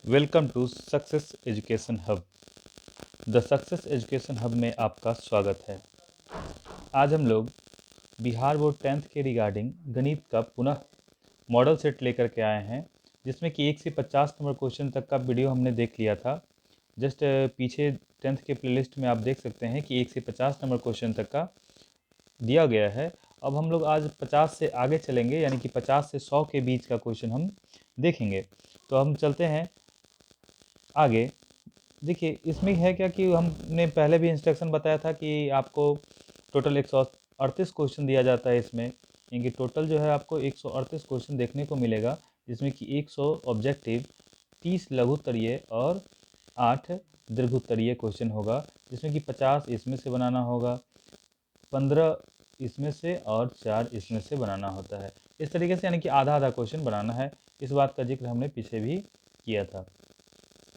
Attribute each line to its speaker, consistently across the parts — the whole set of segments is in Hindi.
Speaker 1: Welcome to success education hub. The success education hub में आपका स्वागत है। आज हम लोग बिहार बोर्ड 10th के रिगार्डिंग गणित का पुनः मॉडल सेट लेकर के आए हैं, जिसमें कि 1 से 50 नंबर क्वेश्चन तक का वीडियो हमने देख लिया था। जस्ट पीछे 10th के प्लेलिस्ट में आप देख सकते हैं कि 1 से 50 नंबर क्वेश्चन तक का दिया गया है। अब हम लोग आज 50 से आगे चलेंगे, यानी कि 50 से 100 के बीच का क्वेश्चन हम देखेंगे। तो हम चलते हैं आगे। देखिए, इसमें है क्या कि हमने पहले भी इंस्ट्रक्शन बताया था कि आपको टोटल 138 क्वेश्चन दिया जाता है इसमें, यानी टोटल जो है आपको 138 क्वेश्चन देखने को मिलेगा, जिसमें कि 100 ऑब्जेक्टिव, 30 लघुत्तरीय और 8 दीर्घोत्तरीय क्वेश्चन होगा, जिसमें कि 50 इसमें से बनाना होगा, 15 इसमें से और 4 इसमें से बनाना होता है। इस तरीके से यानी कि आधा आधा क्वेश्चन बनाना है। इस बात का जिक्र हमने पीछे भी किया था।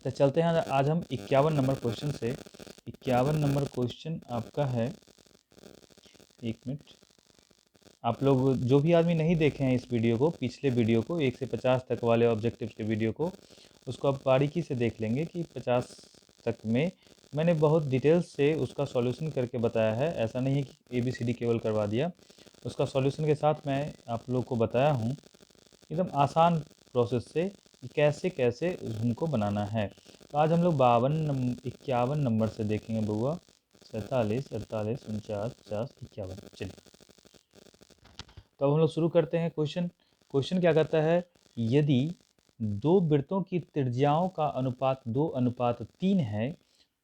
Speaker 1: तो चलते हैं आज हम 51 नंबर क्वेश्चन से। 51 नंबर क्वेश्चन आपका है, एक मिनट, आप लोग जो भी आदमी नहीं देखे हैं इस वीडियो को, पिछले वीडियो को 1 से 50 तक वाले ऑब्जेक्टिव्स के वीडियो को, उसको आप बारीकी से देख लेंगे कि 50 तक में मैंने बहुत डिटेल्स से उसका सॉल्यूशन करके बताया है। ऐसा नहीं है कि ABCD केवल करवा दिया, उसका सॉल्यूशन के साथ मैं आप लोग को बताया हूँ एकदम आसान प्रोसेस से कि कैसे कैसे हमको बनाना है। तो आज हम लोग 51 नंबर से देखेंगे बउआ। 47, 48, 49, 50, 51। चलिए, तो अब हम लोग शुरू करते हैं। क्वेश्चन क्या कहता है, यदि दो वृत्तों की त्रिज्याओं का अनुपात 2:3 है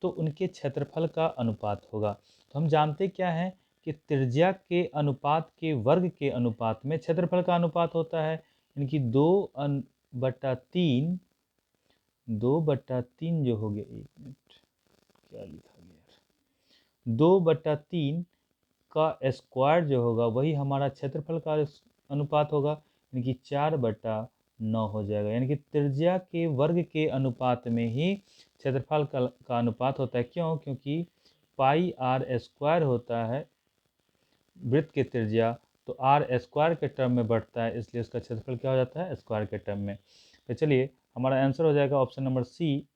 Speaker 1: तो उनके क्षेत्रफल का अनुपात होगा। तो हम जानते क्या हैं कि त्रिज्या के अनुपात के वर्ग के अनुपात में क्षेत्रफल का अनुपात होता है, यानी कि 2/3 जो हो गया, एक मिनट क्या लिखा गया, 2/3 का स्क्वायर जो होगा वही हमारा क्षेत्रफल का अनुपात होगा, यानी कि 4/9 हो जाएगा। यानी कि त्रिज्या के वर्ग के अनुपात में ही क्षेत्रफल का अनुपात होता है। क्यों? क्योंकि पाई आर स्क्वायर होता है वृत्त की त्रिज्या, तो आर स्क्वायर के टर्म में बढ़ता है, इसलिए उसका क्षेत्रफल क्या हो जाता है, स्क्वायर के टर्म में। तो चलिए, हमारा आंसर हो जाएगा ऑप्शन नंबर सी।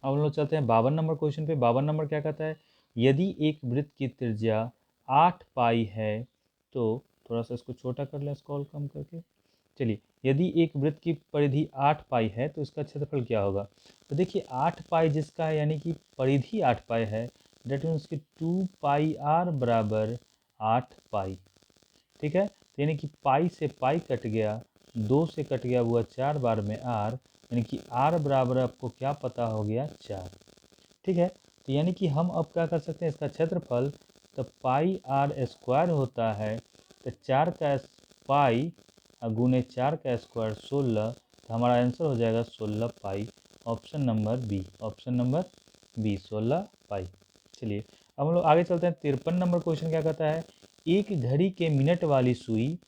Speaker 1: अब हम लोग चलते हैं 52 नंबर क्वेश्चन पे। 52 नंबर क्या कहता है, यदि एक वृत्त की त्रिज्या 8 पाई है तो, थोड़ा सा इसको छोटा कर लें, स्क्रॉल कम करके। चलिए, यदि एक वृत्त की परिधि 8 पाई है तो इसका क्षेत्रफल क्या होगा। तो देखिए, 8 पाई जिसका है, यानी कि परिधि 8 पाई है, डेट मीन्स कि 2 पाई आर बराबर 8 पाई। ठीक है, तो यानी कि पाई से पाई कट गया, 2 से कट गया, हुआ 4 बार में आर, यानी कि आर बराबर आपको क्या पता हो गया, 4। ठीक है, तो यानी कि हम अब क्या कर सकते हैं, इसका क्षेत्रफल, तो पाई आर स्क्वायर होता है, तो 4 का पाई गुने 4 का स्क्वायर 16, तो हमारा आंसर हो जाएगा 16 pi. Option number B, option number B 16 pi. चलिए, अब हम लोग आगे चलते हैं। 53 नंबर क्वेश्चन क्या कहता है, एक घड़ी के मिनट वाली सुई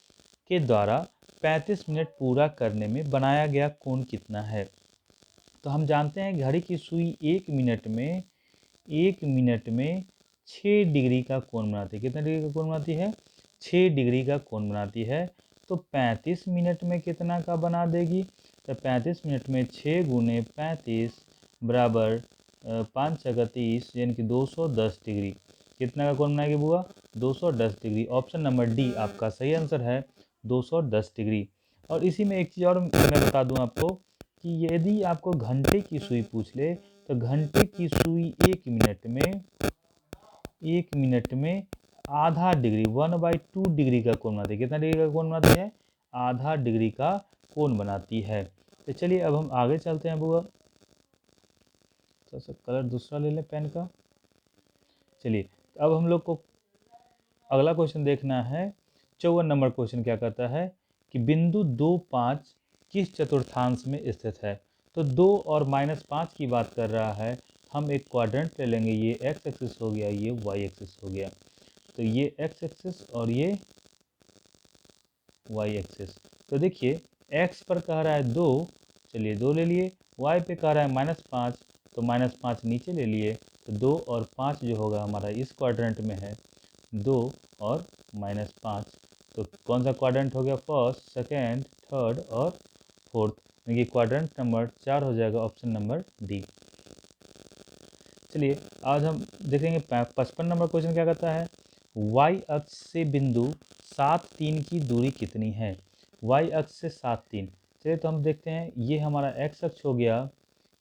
Speaker 1: के द्वारा 35 मिनट पूरा करने में बनाया गया कोण कितना है। तो हम जानते हैं घड़ी की सुई 1 मिनट में 6 डिग्री का कोण बनाती है। कितना डिग्री का कोण बनाती है, 6 डिग्री का कोण बनाती है। तो 35 मिनट में कितना का बना देगी, तो 35 मिनट में 6 गुने 35 बराबर 5 × 30, यानी कि 210 डिग्री। कितना का कोण बनाएगी बुआ, 210 डिग्री। ऑप्शन नंबर डी आपका सही आंसर है, 210 डिग्री। और इसी में एक चीज़ और मैं बता दूं आपको कि यदि आपको घंटे की सुई पूछ ले, तो घंटे की सुई 1 मिनट में आधा डिग्री, 1/2 डिग्री का कोण बनाती है। कितना डिग्री का कोण बनाती है, आधा डिग्री का कोण बनाती है। तो चलिए, अब हम आगे चलते हैं बुआ। थोड़ा सा कलर दूसरा ले लें पेन का। चलिए, अब हम लोग को अगला क्वेश्चन देखना है। 54 नंबर क्वेश्चन क्या कहता है कि बिंदु 2, 5 किस चतुर्थांश में स्थित है। तो 2 और -5 की बात कर रहा है। हम एक क्वाड्रेंट ले लेंगे, ये एक्स एक्सिस हो गया, ये वाई एक्सिस हो गया। तो ये एक्स एक्सिस और ये वाई एक्सिस। तो देखिए, एक्स पर कह रहा है 2, चलिए 2 ले लिए। वाई पे कह रहा है -5, तो -5 नीचे ले लिए। तो 2 और 5 जो होगा हमारा इस क्वाड्रेंट में है, 2 और -5। तो कौन सा क्वाड्रेंट हो गया, फर्स्ट, सेकेंड, थर्ड और फोर्थ। यानी कि क्वाड्रेंट नंबर 4 हो जाएगा ऑप्शन नंबर डी। चलिए आज हम देखेंगे 55 नंबर क्वेश्चन क्या कहता है, y अक्ष से बिंदु 7 3 की दूरी कितनी है। y अक्ष से 7 3, चलिए तो हम देखते हैं, ये हमारा x अक्ष हो गया,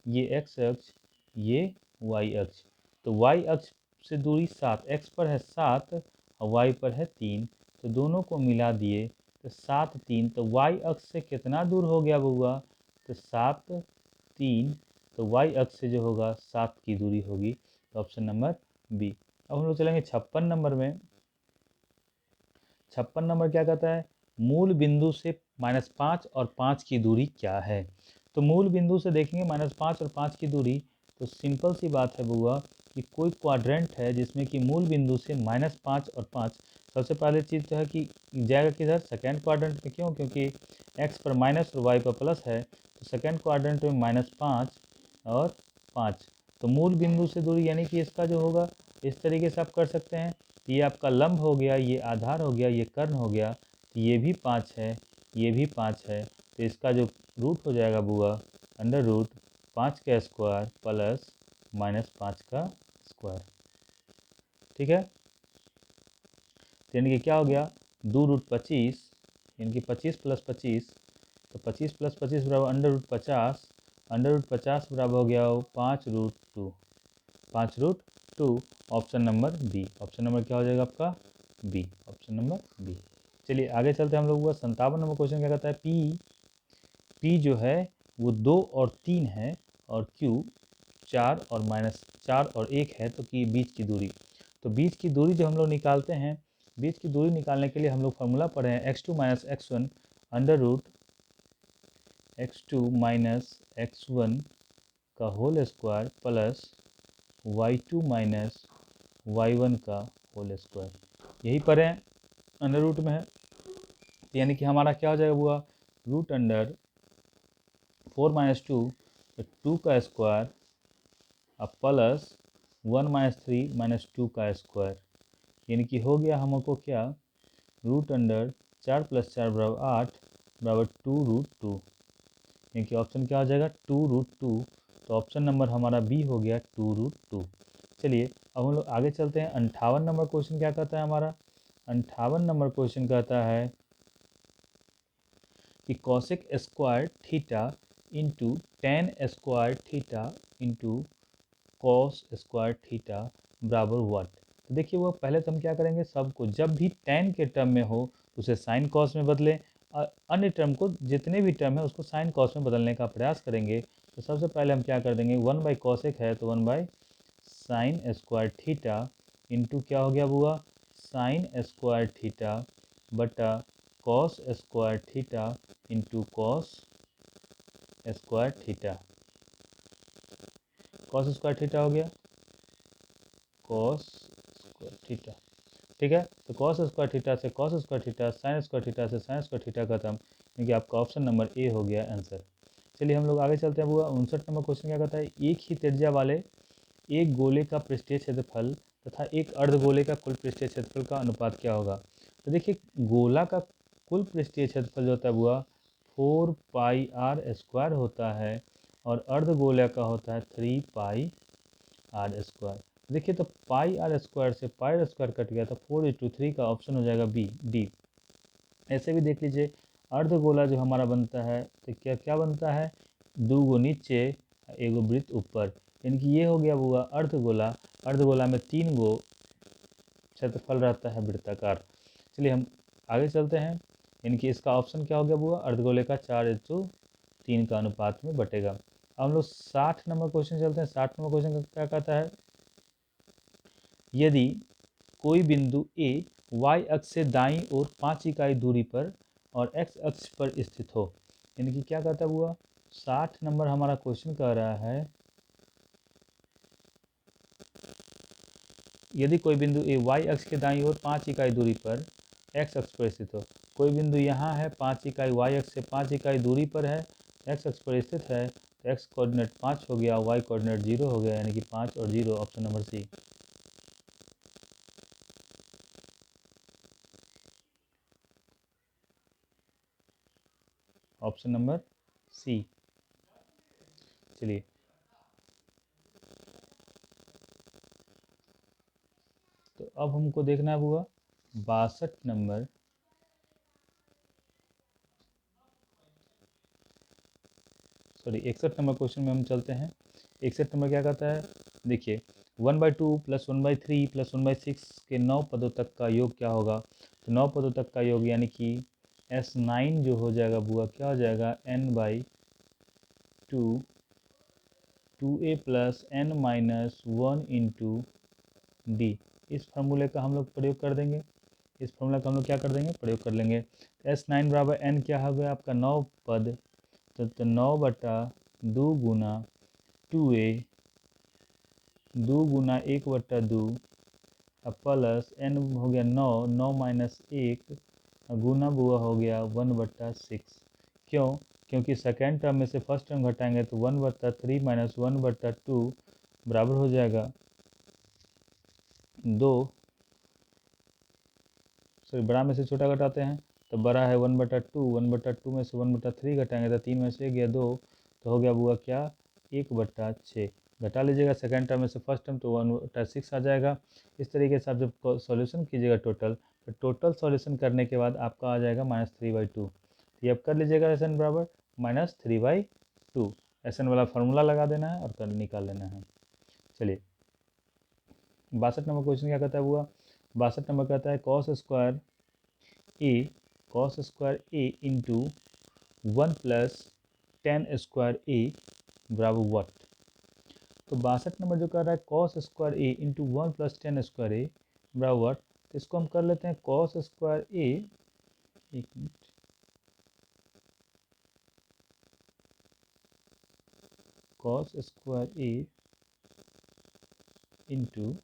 Speaker 1: ये x अक्ष, ये y अक्ष। तो y अक्ष से दूरी 7, x पर है 7 और y पर है 3, तो दोनों को मिला दिए तो 7 3, तो y अक्ष से कितना दूर हो गया बउआ, तो 7 3, तो y अक्ष से जो होगा 7 की दूरी होगी, तो ऑप्शन नंबर बी। अब हम लोग चलेंगे 56 नंबर में। 56 नंबर क्या कहता है, मूल बिंदु से -5 और 5 की दूरी क्या है। तो मूल बिंदु से देखेंगे -5 और 5 की दूरी, तो सिंपल सी बात है बुआ कि कोई क्वाड्रेंट है जिसमें कि मूल बिंदु से -5 और 5, सबसे पहले चीज़ तो है कि जाएगा किधर, सेकेंड क्वाड्रेंट में। क्यों, क्योंकि x पर माइनस और y पर प्लस है, तो सेकेंड क्वाड्रेंट में -5 और 5, तो मूल बिंदु से दूरी यानी कि इसका जो होगा इस तरीके से आप कर सकते हैं, ये आपका लंब हो गया, ये आधार हो गया, ये कर्ण हो गया, तो ये भी 5 है, ये भी 5 है, तो इसका जो रूट हो जाएगा बुआ अंडर रूट 5 का स्क्वायर प्लस -5 का स्क्वायर। ठीक है, तो यानी कि क्या हो गया, 2 रूट 25, यानी कि 25 प्लस 25, तो 25 प्लस 25 बराबर अंडर रूट 50, अंडर रूट 50 बराबर हो गया 5 root 2, 5 root 2, option number B. Option number क्या हो जाएगा आपका, बी, ऑप्शन नंबर बी। चलिए आगे चलते हैं हम लोग। 57 नंबर क्वेश्चन क्या कहता है, पी जो है वो 2 और 3 है और क्यू 4 और -4 और 1 है, तो कि बीच की दूरी। तो बीच की दूरी जो हम लोग निकालते हैं, बीच की दूरी निकालने के लिए हम लोग फार्मूला पढ़े हैं x2 minus x1 under root x2 minus x1 का whole square plus y2 minus y1 का होल स्क्वायर, यही पर है, अंडर रूट में है, यानी कि हमारा क्या हो जाएगा बुआ, रूट अंडर 4 माइनस 2, 2 का स्क्वायर अब प्लस 1 माइनस 3 माइनस 2 का स्क्वायर, यानी कि हो गया हमको क्या, रूट अंडर 4 प्लस 4 बराबर 8 बराबर 2 रूट 2, यानी कि ऑप्शन क्या हो जाएगा 2 रूट 2, तो ऑप्शन नंबर हमारा बी हो गया 2 रूट 2। चलिए अब हम लोग आगे चलते हैं। 58 नंबर क्वेश्चन क्या कहता है हमारा, 58 नंबर क्वेश्चन कहता है कि cosec square theta into ten square theta into cos square theta बराबर व्हाट। तो देखिए वो पहले तो हम क्या करेंगे, सबको जब भी टेन के टर्म में हो उसे साइन कॉस में बदलें, और अन्य टर्म को, जितने भी टर्म है उसको साइन कॉस में बदलने का प्रयास करेंगे। तो सबसे पहले हम क्या कर देंगे, 1 बाई कॉसेक है तो 1 by sine square theta into क्या हो गया बुआ, साइन स्क्वायर थीटा बटा cos square theta into cos square theta, cos square theta हो गया, कॉस स्क्वायर थीटा। ठीक है, तो कॉस स्क्वायर थीटा से cos square theta, sign square theta से साइन स्क्वायर थीटा खत्म, क्योंकि आपका ऑप्शन नंबर ए हो गया आंसर। चलिए हम लोग आगे चलते हैं बुआ। 59 नंबर क्वेश्चन क्या कहता है, एक ही त्रिज्या वाले एक गोले का पृष्ठीय क्षेत्रफल तथा एक अर्धगोले का कुल पृष्ठीय क्षेत्रफल का अनुपात क्या होगा। तो देखिए गोला का कुल पृष्ठीय क्षेत्रफल जो होता है बुआ 4 पाई आर स्क्वायर होता है, और अर्धगोला का होता है 3 पाई आर स्क्वायर। देखिए तो पाई आर स्क्वायर से पाई आर स्क्वायर कट गया, तो 4:3 का ऑप्शन हो जाएगा बी, डी। ऐसे भी देख लीजिए, अर्धगोला जो हमारा बनता है तो क्या क्या बनता है, 2 गो नीचे एगो वृत्त ऊपर, यानी कि ये हो गया बुआ अर्धगोला। अर्धगोला में 3 गो क्षेत्रफल रहता है वृत्ताकार। चलिए हम आगे चलते हैं, यानी कि इसका ऑप्शन क्या हो गया बुआ, अर्धगोले का 4:3 का अनुपात में बटेगा। अब हम लोग 60 नंबर क्वेश्चन चलते हैं। 60 नंबर क्वेश्चन क्या कहता है, यदि कोई बिंदु ए y अक्ष से दाईं ओर 5 इकाई दूरी पर और x अक्ष पर स्थित हो, यानी कि क्या कहता हुआ, 60 नंबर हमारा क्वेश्चन कह रहा है, यदि कोई बिंदु ए y अक्ष के दाईं ओर 5 इकाई दूरी पर x अक्ष पर स्थित हो। कोई बिंदु यहाँ है 5 इकाई, y अक्ष से 5 इकाई दूरी पर है, x अक्ष पर स्थित है, तो x कोऑर्डिनेट 5 हो गया, y कोऑर्डिनेट 0 हो गया, यानी कि 5 और 0, option number C. Option number C. चलिए तो अब हमको देखना है हुआ 62 नंबर, सॉरी 61 नंबर क्वेश्चन में हम चलते हैं। 61 नंबर क्या कहता है, देखिए 1/2 प्लस 1/3 प्लस 1/6 के 9 पदों तक का योग क्या होगा। तो 9 पदों तक का योग यानी कि S9 जो हो जाएगा बुआ क्या हो जाएगा n/2 2a plus n minus 1 into D. इस फार्मूले का हम लोग प्रयोग कर देंगे, इस फार्मूला का हम लोग क्या कर देंगे, प्रयोग कर लेंगे। S9 बराबर n क्या हो गया आपका 9 पद, तो 9/2 गुना 2a 2 गुना 1/2 अब प्लस n हो गया 9, 9 माइनस 1 गुना बुआ हो गया 1/6। क्यों, क्योंकि सेकेंड टर्म में से फर्स्ट टर्म घटाएंगे तो 1/3 माइनस 1/2 बराबर हो जाएगा 2, सॉरी बड़ा में से छोटा घटाते हैं तो बड़ा है 1/2, 1/2 में से 1/3 घटाएंगे तो 3 में से गया 2, तो हो गया बुआ क्या 1/6। घटा लीजिएगा सेकेंड टर्म में से फर्स्ट टर्म तो 1/6 आ जाएगा। इस तरीके से आप जब सॉल्यूशन कीजिएगा टोटल, तो टोटल सॉल्यूशन करने के बाद आपका आ जाएगा -3/2। तो ये आप कर लीजिएगा एस एन बराबर -3/2, एस एन वाला फार्मूला लगा देना है और कर निकाल लेना है। चलिए 62 नंबर क्वेश्चन क्या कहता है हुआ, 62 नंबर कहता है cos स्क्वायर ए इंटू 1 प्लस tan स्क्वायर ए बराबर व्हाट। तो 62 नंबर जो कर रहा है cos स्क्वायर ए इंटू 1 प्लस tan स्क्वायर ए बराबर व्हाट, तो इसको हम कर लेते हैं cos स्क्वायर ए, एक मिनट, cos स्क्वायर ए इंटू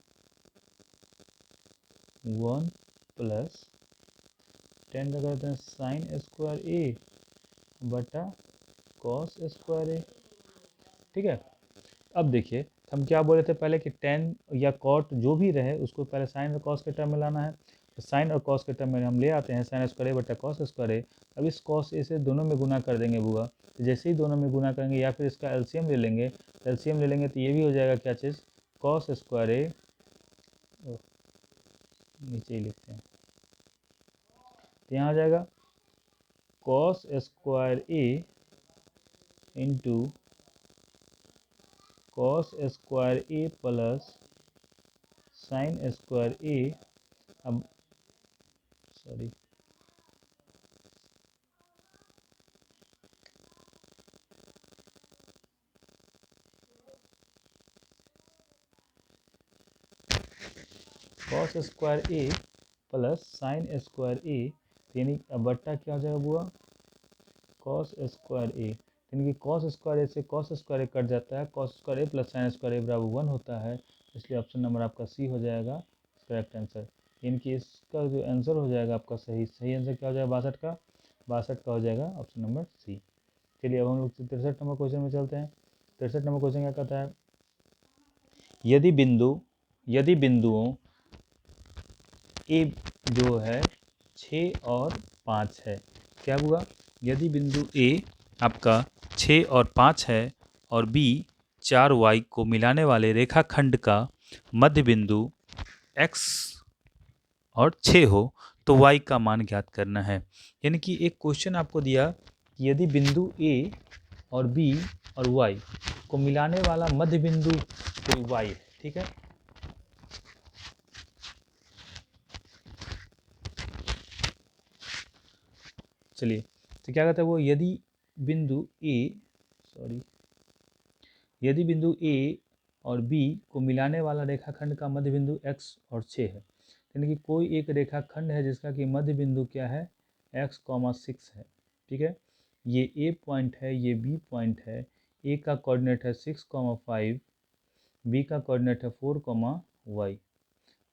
Speaker 1: 1 प्लस tan का करते हैं साइन स्क्वायर ए बटा कॉस स्क्वायर ए। ठीक है, अब देखिए हम क्या बोले थे पहले कि tan या cot जो भी रहे उसको पहले साइन और कॉस के टर्म में लाना है। तो साइन और कॉस के टर्म में हम ले आते हैं साइन स्क्वायर ए बटा कॉस स्क्वायर ए। अब इस कॉस ए से दोनों में गुना कर देंगे बुआ, तो जैसे ही दोनों में गुना करेंगे या फिर इसका एलसीएम ले लेंगे, एलसीएम ले लेंगे तो ये भी हो जाएगा क्या चीज़ कॉस स्क्वायर ए, नीचे ही लिखते हैं, तो यहाँ आ जाएगा कॉस स्क्वायर ए इंटू कॉस स्क्वायर ए प्लस साइन स्क्वायर ए। अब सॉरी कॉस स्क्वायर ए प्लस साइन स्क्वायर ए, यानी बट्टा क्या हो जाएगा बुआ कॉस स्क्वायर ए, यानी कि कॉस स्क्वायर ए से कॉस स्क्वायर ए कट जाता है, कॉस स्क्वायर ए प्लस साइन स्क्वायर ए बराबर 1 होता है, इसलिए ऑप्शन नंबर आपका सी हो जाएगा करेक्ट आंसर। यानी कि इसका जो आंसर हो जाएगा आपका सही आंसर क्या हो जाएगा 62 का हो जाएगा ऑप्शन नंबर सी। चलिए अब हम लोग 63 नंबर क्वेश्चन में चलते हैं। 63 नंबर क्वेश्चन क्या कहता है, यदि बिंदुओं ए जो है 6 और 5 है, क्या हुआ, यदि बिंदु ए आपका 6 और 5 है और बी 4y को मिलाने वाले रेखाखंड का मध्य बिंदु x और 6 हो तो y का मान ज्ञात करना है। यानी कि एक क्वेश्चन आपको दिया कि यदि बिंदु a और b और y को मिलाने वाला मध्य बिंदु कोई y है, ठीक है। चलिए तो क्या कहता है वो, यदि बिंदु ए और बी को मिलाने वाला रेखाखंड का मध्य बिंदु x और 6 है, यानी कि कोई एक रेखाखंड है जिसका कि मध्य बिंदु क्या है x, 6 है, ठीक है। ये ए पॉइंट है, ये बी पॉइंट है, ए का कोऑर्डिनेट है 6, 5, बी का कोऑर्डिनेट है 4, y,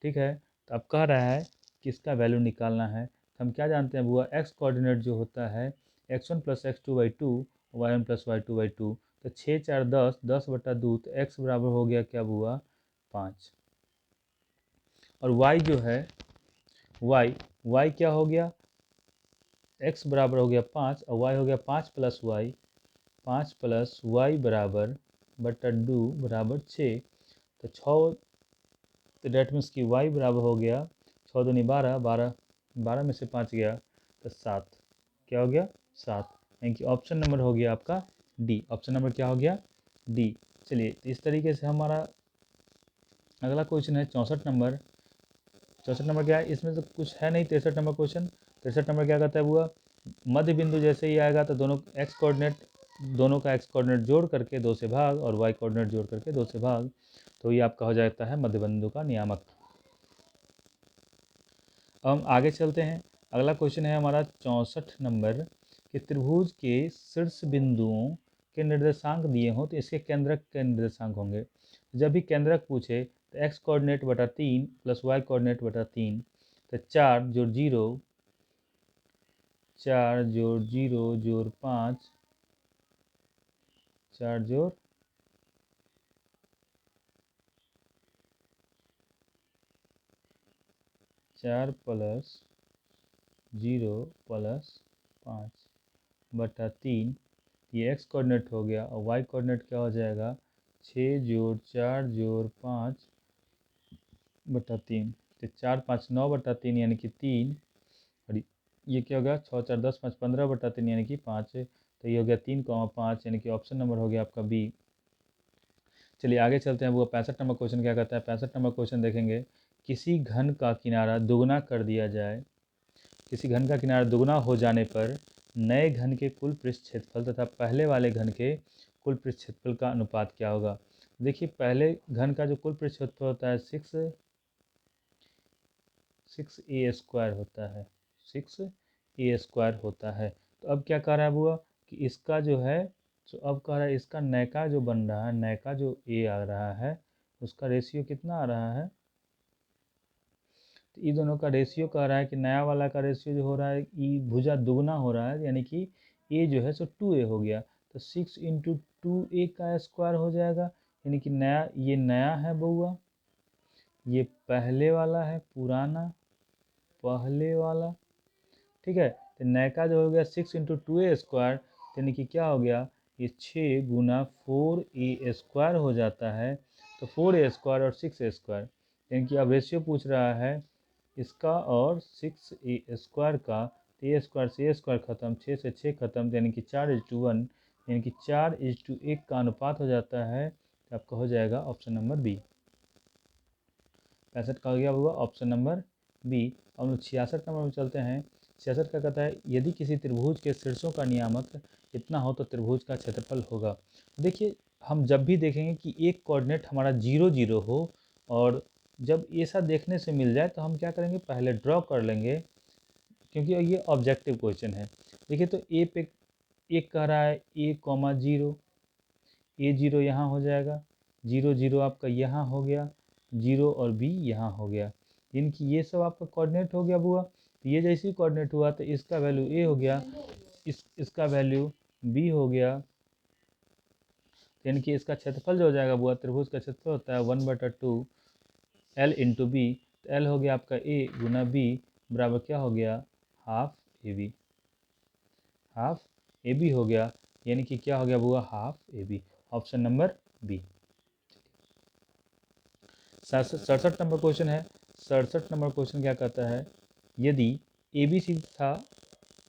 Speaker 1: ठीक है। तो अब कह रहा है कि इसका वैल्यू निकालना है। तो हम क्या जानते हैं बुआ, एक्स कोऑर्डिनेट जो होता है x1 + x2/2 y1 + y2/2, तो 6, 4, 10, 10/2, तो x बराबर हो गया क्या बुआ 5। और y जो है y क्या हो गया, x बराबर हो गया 5 और y हो गया 5 + y, 5 + y बराबर बटा 2 बराबर 6। तो 6, तो डेट मीन्स की y बराबर हो गया 6 दूनी 12, 12 में से 5 गया तो 7। क्या हो गया? 7। यानी कि ऑप्शन नंबर हो गया आपका डी। ऑप्शन नंबर क्या हो गया? डी। चलिए, तो इस तरीके से हमारा अगला क्वेश्चन है 64 नंबर। 64 नंबर क्या है? इसमें तो कुछ है नहीं। 63 नंबर क्वेश्चन। 63 नंबर क्या कहता है? हुआ मध्य बिंदु जैसे ही आएगा तो दोनों एक्स कोऑर्डिनेट, दोनों का एक्स कोऑर्डिनेट जोड़ करके 2 से भाग और वाई कोऑर्डिनेट जोड़ करके 2 से भाग, तो ये आपका हो जाता है मध्य बिंदु का नियामक। अब हम आगे चलते हैं। अगला क्वेश्चन है हमारा 64 नंबर कि त्रिभुज के शीर्ष बिंदुओं के निर्देशांक दिए हों तो इसके केंद्रक के निर्देशांक होंगे। जब भी केंद्रक पूछे तो एक्स कोऑर्डिनेट बटा 3 प्लस वाई कोऑर्डिनेट बटा 3, तो 4 जोड़ 0, 4 जोड़ 0 जोड़ 5, 4 जोड़ 4 प्लस 0 प्लस 5 बटा 3, ये एक्स कोऑर्डिनेट हो गया और वाई कोऑर्डिनेट क्या हो जाएगा? 6 जोड़ 4 जोड़ 5 बटा 3, तो 4 5 9 बटा 3 यानी कि 3, और ये क्या हो गया? 6 4 10 5 15 बटा 3 यानी कि 5, तो ये हो गया 3,5 यानी कि ऑप्शन नंबर हो गया आपका बी। चलिए आगे चलते हैं। वो 65 नंबर क्वेश्चन क्या कहता है? 65 नंबर क्वेश्चन देखेंगे। किसी घन का किनारा दुगना कर दिया जाए, किसी घन का किनारा दुगना हो जाने पर नए घन के कुल पृष्ठ क्षेत्रफल तथा पहले वाले घन के कुल पृष्ठ क्षेत्रफल का अनुपात क्या होगा? देखिए, पहले घन का जो कुल पृष्ठ क्षेत्रफल होता है 6a² होता है, 6a² होता है। तो अब क्या कह रहा है बुआ कि इसका जो है, तो अब कह रहा है इसका नयका जो बन रहा है, नयका जो a आ रहा है उसका रेशियो कितना आ रहा है? तो ये दोनों का रेशियो कह रहा है कि नया वाला का रेशियो जो हो रहा है, ई भुजा दुगना हो रहा है, यानी कि ए जो है सो 2a हो गया। तो 6 इंटू 2a का स्क्वायर हो जाएगा, यानी कि नया, ये नया है बउआ, ये पहले वाला है, पुराना पहले वाला। ठीक है, तो नयका जो हो गया 6 इंटू 2a², यानी कि क्या हो गया? ये 6 गुना 4a² हो जाता है। तो 4a² और 6a², यानी कि अब रेशियो पूछ रहा है इसका और 6a² का। तो a² से a² खत्म, 6 से 6 खत्म, यानी कि 4:1, यानी कि 4:1 का अनुपात हो जाता है। तो आपका हो जाएगा ऑप्शन नंबर बी। 65 का हो गया होगा ऑप्शन नंबर बी। अब हम 66 नंबर में चलते हैं। 66 का कहता है यदि किसी त्रिभुज के शीर्षों का नियामक इतना हो तो त्रिभुज का क्षेत्रफल होगा। देखिए, हम जब भी देखेंगे कि एक कोऑर्डिनेट हमारा 0 0 हो, और जब ऐसा देखने से मिल जाए तो हम क्या करेंगे? पहले ड्रॉ कर लेंगे, क्योंकि ये ऑब्जेक्टिव क्वेश्चन है। देखिए, तो ए पे एक कह रहा है a,0, a0 यहाँ हो जाएगा, 0 0 आपका यहाँ हो गया, 0 और b यहाँ हो गया, इनकी ये सब आपका कोऑर्डिनेट हो गया बुआ। तो ये जैसे ही कोऑर्डिनेट हुआ तो इसका वैल्यू a हो गया, इसका वैल्यू b हो गया, यानी कि इसका क्षेत्रफल जो हो जाएगा बुआ, त्रिभुज का क्षेत्रफल होता है 1/2 l इंटू बी। तो l हो गया आपका a गुना b बराबर क्या हो गया? हाफ ab, हाफ ab हो गया, यानी कि क्या हो गया बुआ? Half ab। Option number B. 67 number question है। 67 नंबर क्वेश्चन क्या कहता है? यदि ए बी सी था,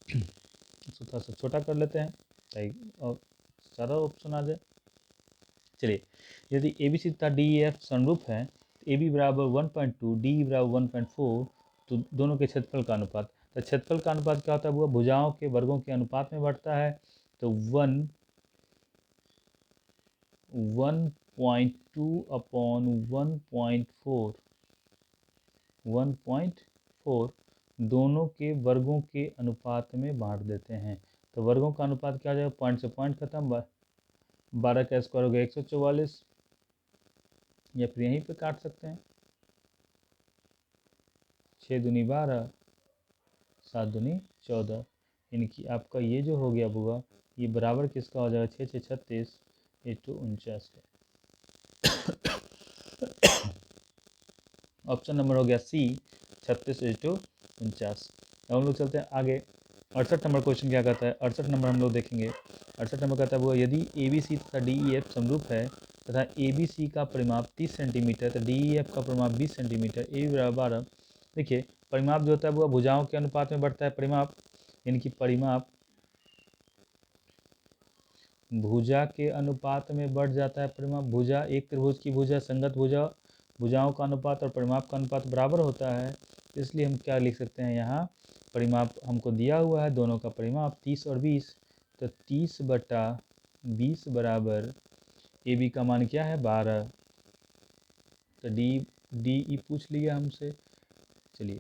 Speaker 1: इसको थोड़ा सा छोटा कर लेते हैं ताकि और सारा ऑप्शन आ जाए। चलिए, यदि ए बी सी तथा डी एफ समरूप है तो ए बी बराबर 1.2, डी बराबर 1.4, तो दोनों के क्षेत्रफल का अनुपात। तो क्षेत्रफल का अनुपात क्या होता है? वो भुजाओं के वर्गों के अनुपात में बढ़ता है। तो 1.2/1.4, 1.4 दोनों के वर्गों के अनुपात में बांट देते हैं। तो वर्गों का अनुपात क्या हो जाएगा? पॉइंट से पॉइंट खत्म, 12 का स्क्वायर हो गया 144, या फिर यहीं पे काट सकते हैं, 6 दूनी 12, 7 दूनी 14, यानी कि आपका ये जो हो गया बुआ, ये बराबर किसका हो जाएगा? 6 6 36 इटू 49 का। ऑप्शन नंबर हो गया सी, 36 इटू 49। अब हम लोग चलते हैं आगे। 68 नंबर क्वेश्चन क्या कहता है, 68 नंबर हम लोग देखेंगे। 68 नंबर कहता है वो यदि ए बी सी तथा डी ई एफ समरूप है तथा ए बी सी का परिमाप 30 सेंटीमीटर तथा डी ई एफ का परिमाप 20 सेंटीमीटर, ए बी बराबर 12। देखिए परिमाप जो होता है वो भुजाओं के अनुपात में बढ़ता है परिमाप, यानी कि परिमाप भुजा के अनुपात में बढ़ जाता है परिमाप। भुजा एक त्रिभुज की भुजा संगत भुजाओं का अनुपात और परिमाप का अनुपात बराबर होता है, इसलिए हम क्या लिख सकते हैं यहाँ, परिमाप हमको दिया हुआ है दोनों का परिमाप 30 और 20, तो 30/20 बराबर ए बी का मान क्या है 12, तो डी ई पूछ लिया हमसे। चलिए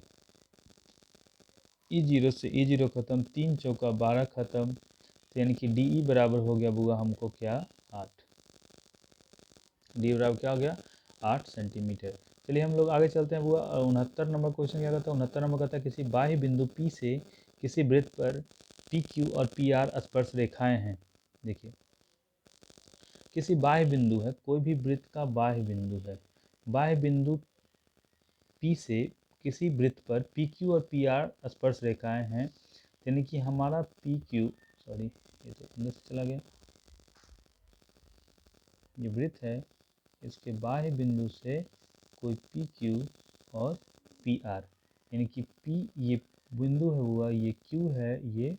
Speaker 1: E0 से E0 खत्म, 3 चौका 12 खत्म, तो यानी कि डी ई बराबर हो गया बुआ हमको क्या 8, डी बराबर क्या हो गया 8 सेंटीमीटर। चलिए हम लोग आगे चलते हैं बुआ। 69 नंबर क्वेश्चन क्या कहता है, 69 नंबर कहता है किसी बाह्य बिंदु P से किसी वृत्त पर पी क्यू और पी आर स्पर्श रेखाएं हैं। देखिए किसी बाह्य बिंदु है, कोई भी वृत्त का बाह्य बिंदु है, बाह्य बिंदु P से किसी वृत्त पर पी क्यू और पी आर स्पर्श रेखाएं हैं, यानी कि हमारा पी क्यू, सॉरी ये तो अंदर से चला गया, ये वृत्त है, इसके बाह्य बिंदु से कोई पी क्यू और पी आर, यानी कि पी ये बिंदु है हुआ, ये क्यू है, ये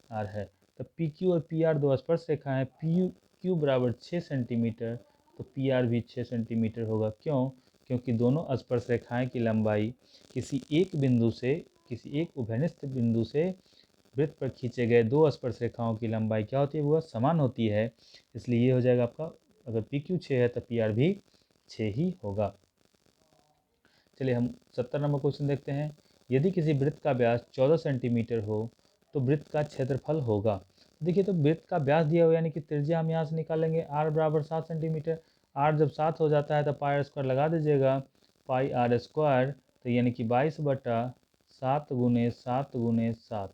Speaker 1: आर है, तो पी क्यू और पी आर दो स्पर्श रेखा है, पी क्यू बराबर 6 सेंटीमीटर, तो पी आर भी 6 सेंटीमीटर होगा। क्यों? क्योंकि दोनों स्पर्श रेखाएं की लंबाई किसी एक बिंदु से, किसी एक उभयनिष्ठ बिंदु से वृत्त पर खींचे गए दो स्पर्श रेखाओं की लंबाई क्या होती है, वह समान होती है, इसलिए ये हो जाएगा आपका, अगर पी क्यू 6 है तो पी आर भी 6 ही होगा। चलिए हम 70 नंबर क्वेश्चन देखते हैं। यदि किसी वृत्त का व्यास 14 सेंटीमीटर हो तो वृत्त का क्षेत्रफल होगा। देखिए तो वृत्त का व्यास दिया हुआ, यानी कि त्रिज्या हम यहाँ से निकालेंगे, आर बराबर 7 सेंटीमीटर, आर जब 7 हो जाता है तो पाई आर स्क्वायर लगा दीजिएगा, पाई आर स्क्वायर, तो यानी कि 22/7 गुने 7 गुने 7,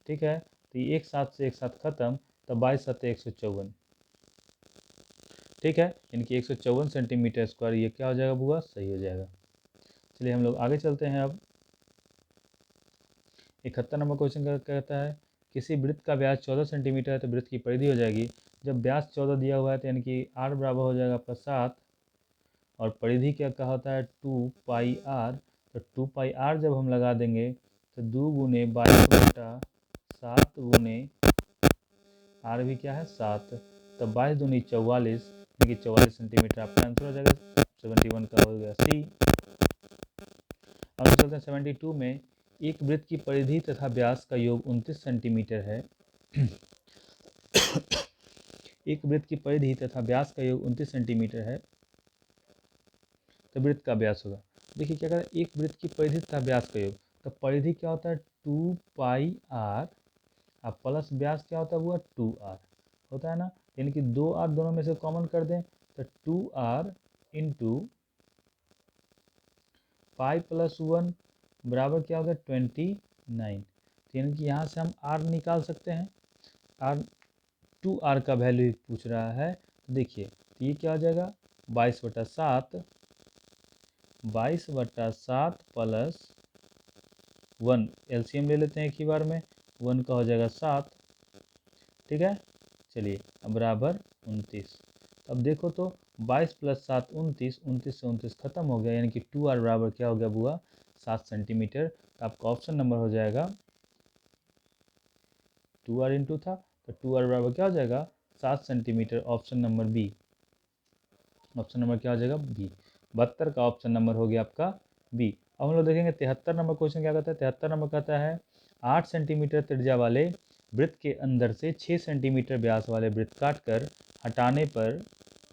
Speaker 1: ठीक है, तो ये एक साथ से एक साथ खत्म, तो 22×7 154, ठीक है, यानी 154 सेंटीमीटर स्क्वायर, ये क्या हो जाएगा बुआ, सही हो जाएगा। चलिए हम लोग आगे चलते हैं। अब 71 नंबर क्वेश्चन कहता है किसी वृत्त का व्यास 14 सेंटीमीटर है तो वृत्त की परिधि हो जाएगी। जब व्यास 14 दिया हुआ है तो यानी कि आर बराबर हो जाएगा आपका 7, और परिधि क्या होता है 2πr, तो 2πr जब हम लगा देंगे तो 2 गुने 22/7 गुने आर भी क्या है 7, तो 22 दूनी 44, यानी कि 44 सेंटीमीटर आपका आंसर हो जाएगा। 71 का हो गया सी। अब चलते हैं 72 में, एक वृत्त की परिधि तथा व्यास का योग 29 सेंटीमीटर है। एक वृत्त की परिधि तथा व्यास का योग 29 सेंटीमीटर है, तो वृत्त का व्यास होगा। देखिए क्या कहता है, एक वृत्त की परिधि तथा व्यास का योग, तो परिधि क्या होता है 2πr, अब प्लस व्यास क्या होता है वो 2r होता है ना, यानी कि 2r दोनों में से कॉमन कर दें तो 2r इंटू पाई प्लस 1 बराबर क्या होगा 29, यानी कि यहाँ से हम r निकाल सकते हैं, r 2r का वैल्यू पूछ रहा है, तो देखिए तो ये क्या हो जाएगा 22/7, 22/7 प्लस 1, एलसीएम ले लेते हैं एक ही बार में, 1 का हो जाएगा 7, ठीक है, चलिए अब बराबर 29। अब देखो तो 22 + 7 29, 29 से 29 खत्म हो गया, यानी कि 2r बराबर क्या हो गया बुआ 7 सेंटीमीटर, तो आपका ऑप्शन नंबर हो जाएगा 2r इंटू था, तो 2r बराबर क्या हो जाएगा 7 centimetre, option number B, option number क्या हो जाएगा बी, 72 का ऑप्शन नंबर हो गया आपका बी। अब हम लोग देखेंगे 73 नंबर क्वेश्चन क्या कहता है। 73 नंबर कहता है 8 सेंटीमीटर त्रिज्या वाले वृत्त के अंदर से 6 सेंटीमीटर व्यास वाले वृत्त काटकर हटाने पर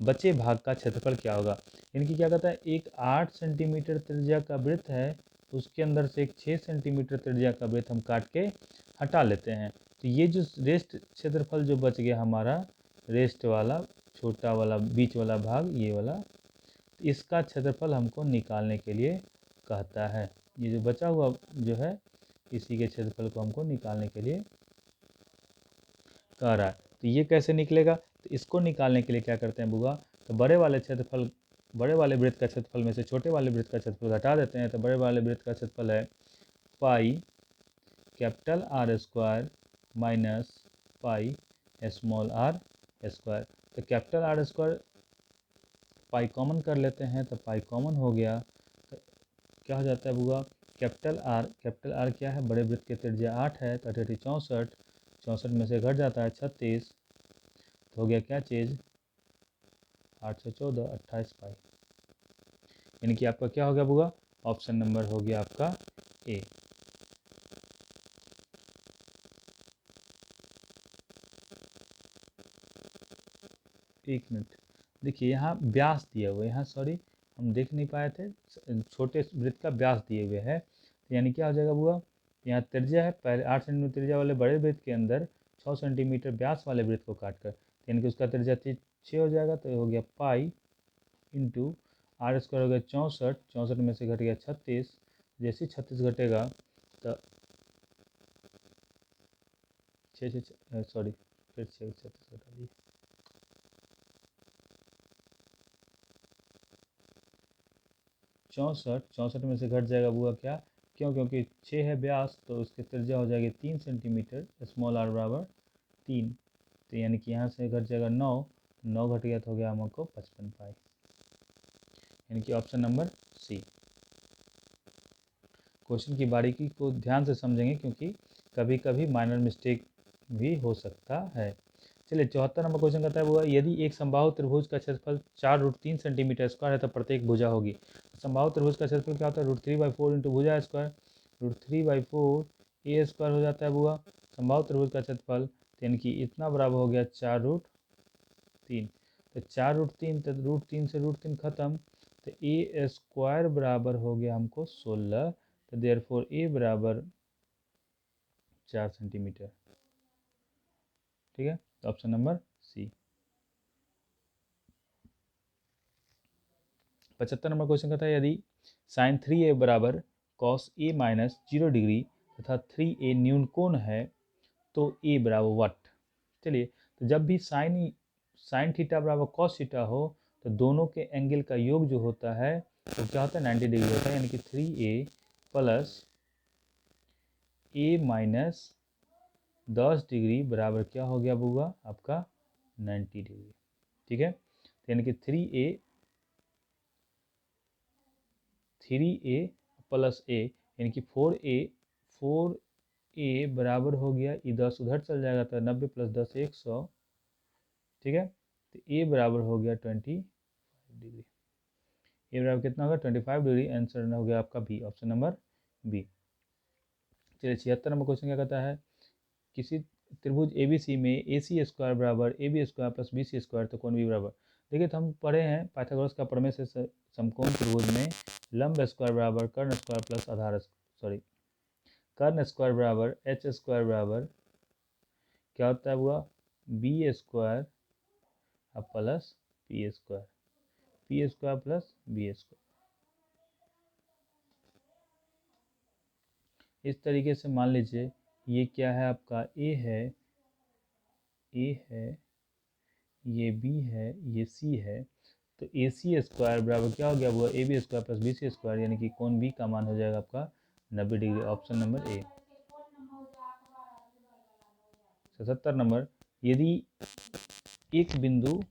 Speaker 1: बचे भाग का क्षेत्रफल क्या होगा। यानी कि क्या कहता है, एक 8 सेंटीमीटर त्रिज्या का वृत्त है, उसके अंदर से एक 6 सेंटीमीटर त्रिज्या का वृत्त हम काट के हटा लेते हैं, तो ये जो रेस्ट क्षेत्रफल जो बच गया हमारा, रेस्ट वाला छोटा वाला बीच वाला भाग ये वाला, तो इसका क्षेत्रफल हमको निकालने के लिए कहता है। ये जो बचा हुआ जो है इसी के क्षेत्रफल को हमको निकालने के लिए कह रहा है। तो ये कैसे निकलेगा, तो इसको निकालने के लिए क्या करते हैं बुआ, तो बड़े वाले वृत्त का क्षेत्रफल में से छोटे वाले वृत्त का क्षेत्रफल घटा देते हैं, तो बड़े वाले वृत्त का क्षेत्रफल है pi capital R square minus pi small R square. तो capital R square pi common कर लेते हैं, तो पाई कॉमन हो गया, तो क्या हो जाता है बुआ, कैपिटल आर क्या है, बड़े वृत्त की त्रिज्या 8 है, तो 8 64, 64 में से घट जाता है 36, तो हो गया क्या चीज़, 8 से 14 28 पाई। यानी कि आपका क्या हो गया बुआ, ऑप्शन नंबर हो गया आपका ए। एक मिनट, देखिए यहाँ व्यास दिए हुए, यहाँ सॉरी हम देख नहीं पाए थे, छोटे वृत्त का व्यास दिए हुए है, तो यानी क्या हो जाएगा बुआ, यहाँ त्रिज्या है, पहले 8 सेंटीमीटर त्रिज्या वाले बड़े वृत्त के अंदर 6 सेंटीमीटर व्यास वाले वृत्त को काट कर, यानी कि उसका त्रिज्या 6 हो जाएगा, तो हो गया पाई इंटू आर स्क्वायर हो गया 64, 64 में से घट गया 36, जैसे 36 घटेगा तो 6 सॉरी फिर 36 घटा दिए, 64 में से घट जाएगा बुआ क्या, क्यों, क्योंकि 6 है व्यास, तो उसकी त्रिज्या हो जाएगी 3 सेंटीमीटर, स्मॉल आर बराबर 3, तो यानी कि यहाँ से घट जाएगा 9, 9 घट गया तो हो गया हमको 55 पाई, यानी कि ऑप्शन नंबर सी। क्वेश्चन की बारीकी को ध्यान से समझेंगे, क्योंकि कभी कभी माइनर मिस्टेक भी हो सकता है। चलिए 74 नंबर क्वेश्चन कहता है वो, यदि एक समबाहु त्रिभुज का क्षेत्रफल 4√3 सेंटीमीटर स्क्वायर है तो प्रत्येक भुजा होगी। समबाहु त्रिभुज का क्षेत्रफल क्या होता है, √3/4 इंटू भुजा स्क्वायर, √3/4 ए स्क्वायर हो जाता है बुआ समबाहु त्रिभुज का क्षेत्रफल, यानी कि इतना बराबर हो गया 4√3, तो 4√3, तो √3 से √3 खत्म, तो ए स्क्वायर बराबर हो गया हमको 16, तो देयरफॉर ए बराबर 4 सेंटीमीटर। ठीक है, तो option number C. 75 number question कहता है, यदि साइन 3a बराबर कॉस a माइनस 0 डिग्री तथा 3a न्यून कोण है तो a बराबर व्हाट। चलिए, तो जब भी साइन थीटा बराबर कॉस थीटा हो, तो दोनों के एंगल का योग जो होता है वो क्या होता है, 90 डिग्री होता है, यानी कि 3a plus a minus 10 degree बराबर क्या हो गया बुआ आपका 90 डिग्री। ठीक है, तो यानी कि 3a प्लस a यानी कि 4a बराबर हो गया, ये 10 उधर चल जाएगा तो 90 प्लस 10 100। ठीक है, तो a बराबर हो गया 25 डिग्री, ए बराबर कितना होगा 25 डिग्री, आंसर हो गया आपका बी, ऑप्शन नंबर बी। चलिए 76 नंबर क्वेश्चन क्या कहता है, किसी त्रिभुज ABC में AC स्क्वायर बराबर AB square plus BC square तो कौन भी बराबर। देखिए, तो हम पढ़े हैं पाइथागोरस का प्रमेय से समकोण त्रिभुज में लंब स्क्वायर बराबर कर्ण स्क्वायर प्लस आधार सॉरी कर्ण स्क्वायर बराबर H स्क्वायर बराबर क्या होता है हुआ B square plus P square, P square plus B square. इस तरीके से मान लीजिए ये क्या है आपका A है, ये B है, ये C है, तो AC स्क्वायर बराबर क्या हो गया वो AB square plus BC square, यानी कि कोण B का मान हो जाएगा आपका 90 degree, option number A. 77 number, यदि एक बिंदु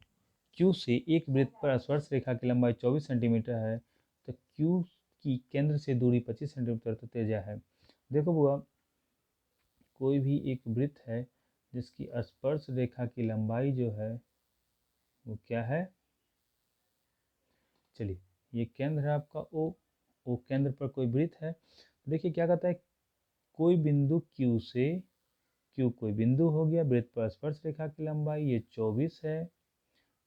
Speaker 1: Q से एक वृत्त पर स्पर्श रेखा की लंबाई 24 सेंटीमीटर है तो Q की केंद्र से दूरी 25 सेंटीमीटर तो त्रिज्या है। देखो बुआ, कोई भी एक वृत्त है जिसकी स्पर्श रेखा की लंबाई जो है वो क्या है, चलिए ये केंद्र है आपका O केंद्र पर कोई वृत्त है, देखिए क्या कहता है, कोई बिंदु Q से, Q कोई बिंदु हो गया, वृत्त पर स्पर्श रेखा की लंबाई ये 24 है,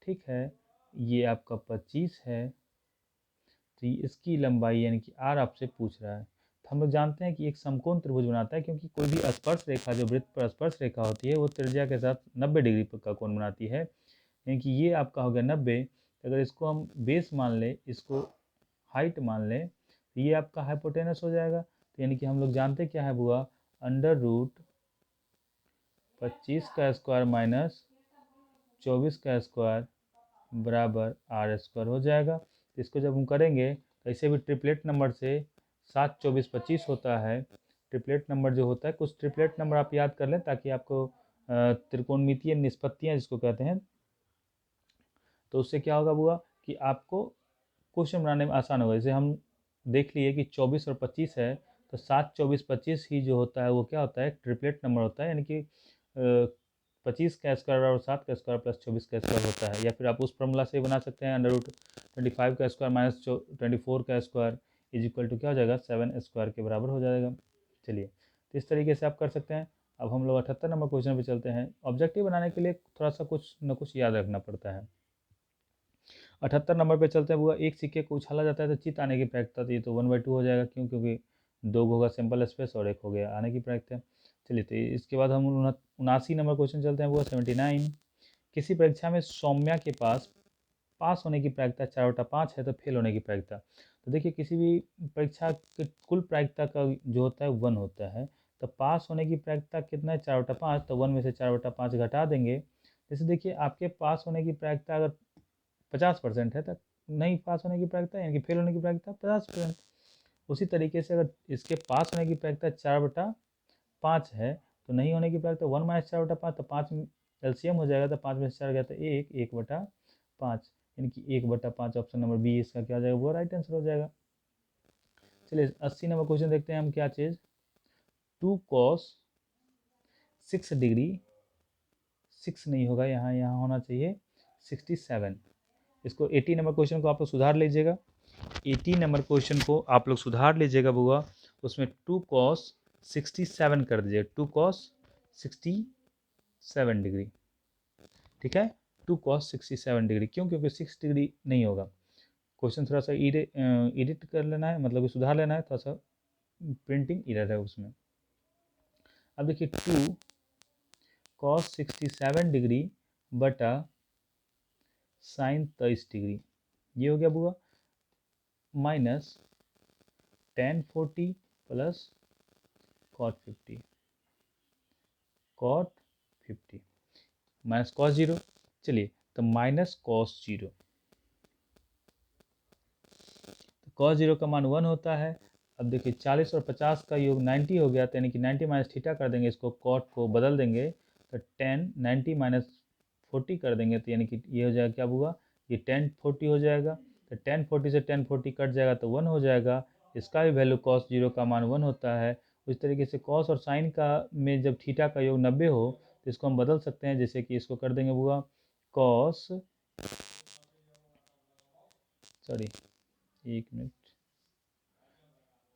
Speaker 1: ठीक है, ये आपका 25 है, तो इसकी लंबाई यानी कि R आपसे पूछ रहा है। तो हम लोग जानते हैं कि एक समकोण त्रिभुज बनाता है, क्योंकि कोई भी स्पर्श रेखा जो वृत्त पर स्पर्श रेखा होती है वो त्रिज्या के साथ 90 डिग्री का कोण बनाती है, यानी कि ये आपका हो गया 90। अगर इसको हम बेस मान लें, इसको हाइट मान लें, तो ये आपका हाइपोटेनस हो जाएगा, तो यानी कि हम लोग जानते क्या है बुआ, अंडर रूट 25 का स्क्वायर माइनस 24 का स्क्वायर बराबर R स्क्वायर हो जाएगा। तो इसको जब हम करेंगे तो ऐसे भी ट्रिपलेट नंबर से 7 24 25 होता है, ट्रिपलेट नंबर जो होता है, कुछ ट्रिपलेट नंबर आप याद कर लें ताकि आपको त्रिकोणमितीय निष्पत्तियाँ जिसको कहते हैं, तो उससे क्या होगा बुआ कि आपको क्वेश्चन बनाने में आसान होगा। जैसे हम देख लिए कि 24 और 25 है, तो 7, 24, 25 ही जो होता है वो क्या होता है, ट्रिपलेट नंबर होता है, यानी कि 25 का स्क्वायर और 7 का स्क्वायर प्लस 24 का स्क्वायर होता है। या फिर आप उस फॉर्मूला से बना सकते हैं, √25 का स्क्वायर माइनस 24 का स्क्वायर इज इक्वल टू क्या हो जाएगा, 7 स्क्वायर के बराबर हो जाएगा। चलिए, तो इस तरीके से आप कर सकते हैं। अब हम लोग 78 नंबर क्वेश्चन पे चलते हैं। ऑब्जेक्टिव बनाने के लिए थोड़ा सा कुछ न कुछ याद रखना पड़ता है। 78 नंबर पे चलते हैं बुआ। एक सिक्के को उछाला जाता है तो चित आने की प्रायिकता, तो ये तो 1/2 हो जाएगा, क्यों, क्योंकि 2 होगा सिंपल स्पेस और 1 हो गया आने की प्रायिकता। चलिए, तो इसके बाद हम 79 नंबर क्वेश्चन चलते हैं बुआ। 79, किसी परीक्षा में सौम्या के पास पास होने की प्रायिकता 4/5 है तो फेल होने की प्रायिकता। तो देखिए, किसी भी परीक्षा के कुल प्रायिकता का जो होता है 1 होता है, तो पास होने की प्रायिकता कितना है, 4/5, तो 1 में से 4/5 घटा देंगे। जैसे देखिए, आपके पास होने की प्रायिकता अगर 50% है तो नहीं पास होने की प्रायिकता, यानी कि फेल होने की प्रायिकता 50%। उसी तरीके से अगर इसके पास होने की प्रायिकता 4/5 है, तो नहीं होने की प्रायिकता 1 माइनस 4/5, तो 5 एलसीएम हो जाएगा, तो 5 में से 4 गया तो 1/5, यानी कि 1/5 ऑप्शन नंबर बी इसका क्या हो जाएगा, वो राइट आंसर हो जाएगा। चलिए, 80 नंबर क्वेश्चन देखते हैं हम क्या चीज़। 2 cos 6 डिग्री, 6 नहीं होगा यहाँ, यहाँ होना चाहिए 67। इसको 80 नंबर क्वेश्चन को आप लोग सुधार लीजिएगा। 80 नंबर क्वेश्चन को आप लोग सुधार लीजिएगा बुआ। उसमें 2 cos 67 कर दीजिए, 2 cos 67 डिग्री, ठीक है। 2 cos 67 डिग्री, क्यों, क्योंकि 6 डिग्री नहीं होगा। क्वेश्चन थोड़ा सा एडिट कर लेना है, मतलब सुधार लेना है, थोड़ा सा प्रिंटिंग एरर है उसमें। अब देखिए, 2 cos 67 डिग्री बटा साइन 23 डिग्री, ये हो गया बुआ, minus tan 40 plus cot 50, cot 50 minus cos 0। चलिए, तो माइनस cos 0, तो cos 0 का मान 1 होता है। अब देखिए, 40 और 50 का योग 90 हो गया, तो यानी कि 90 माइनस थीटा कर देंगे, इसको cot को बदल देंगे, तो tan 90 माइनस 40 कर देंगे, तो यानी कि ये हो जाएगा क्या बुआ, ये tan 40 हो जाएगा। तो tan 40 से tan 40 कट जाएगा तो 1 हो जाएगा। इसका भी वैल्यू cos 0 का मान 1 होता है। उस तरीके से cos और साइन का में जब थीटा का योग 90 हो तो इसको हम बदल सकते हैं, जैसे कि इसको कर देंगे बुआ cos, सॉरी 1 मिनट,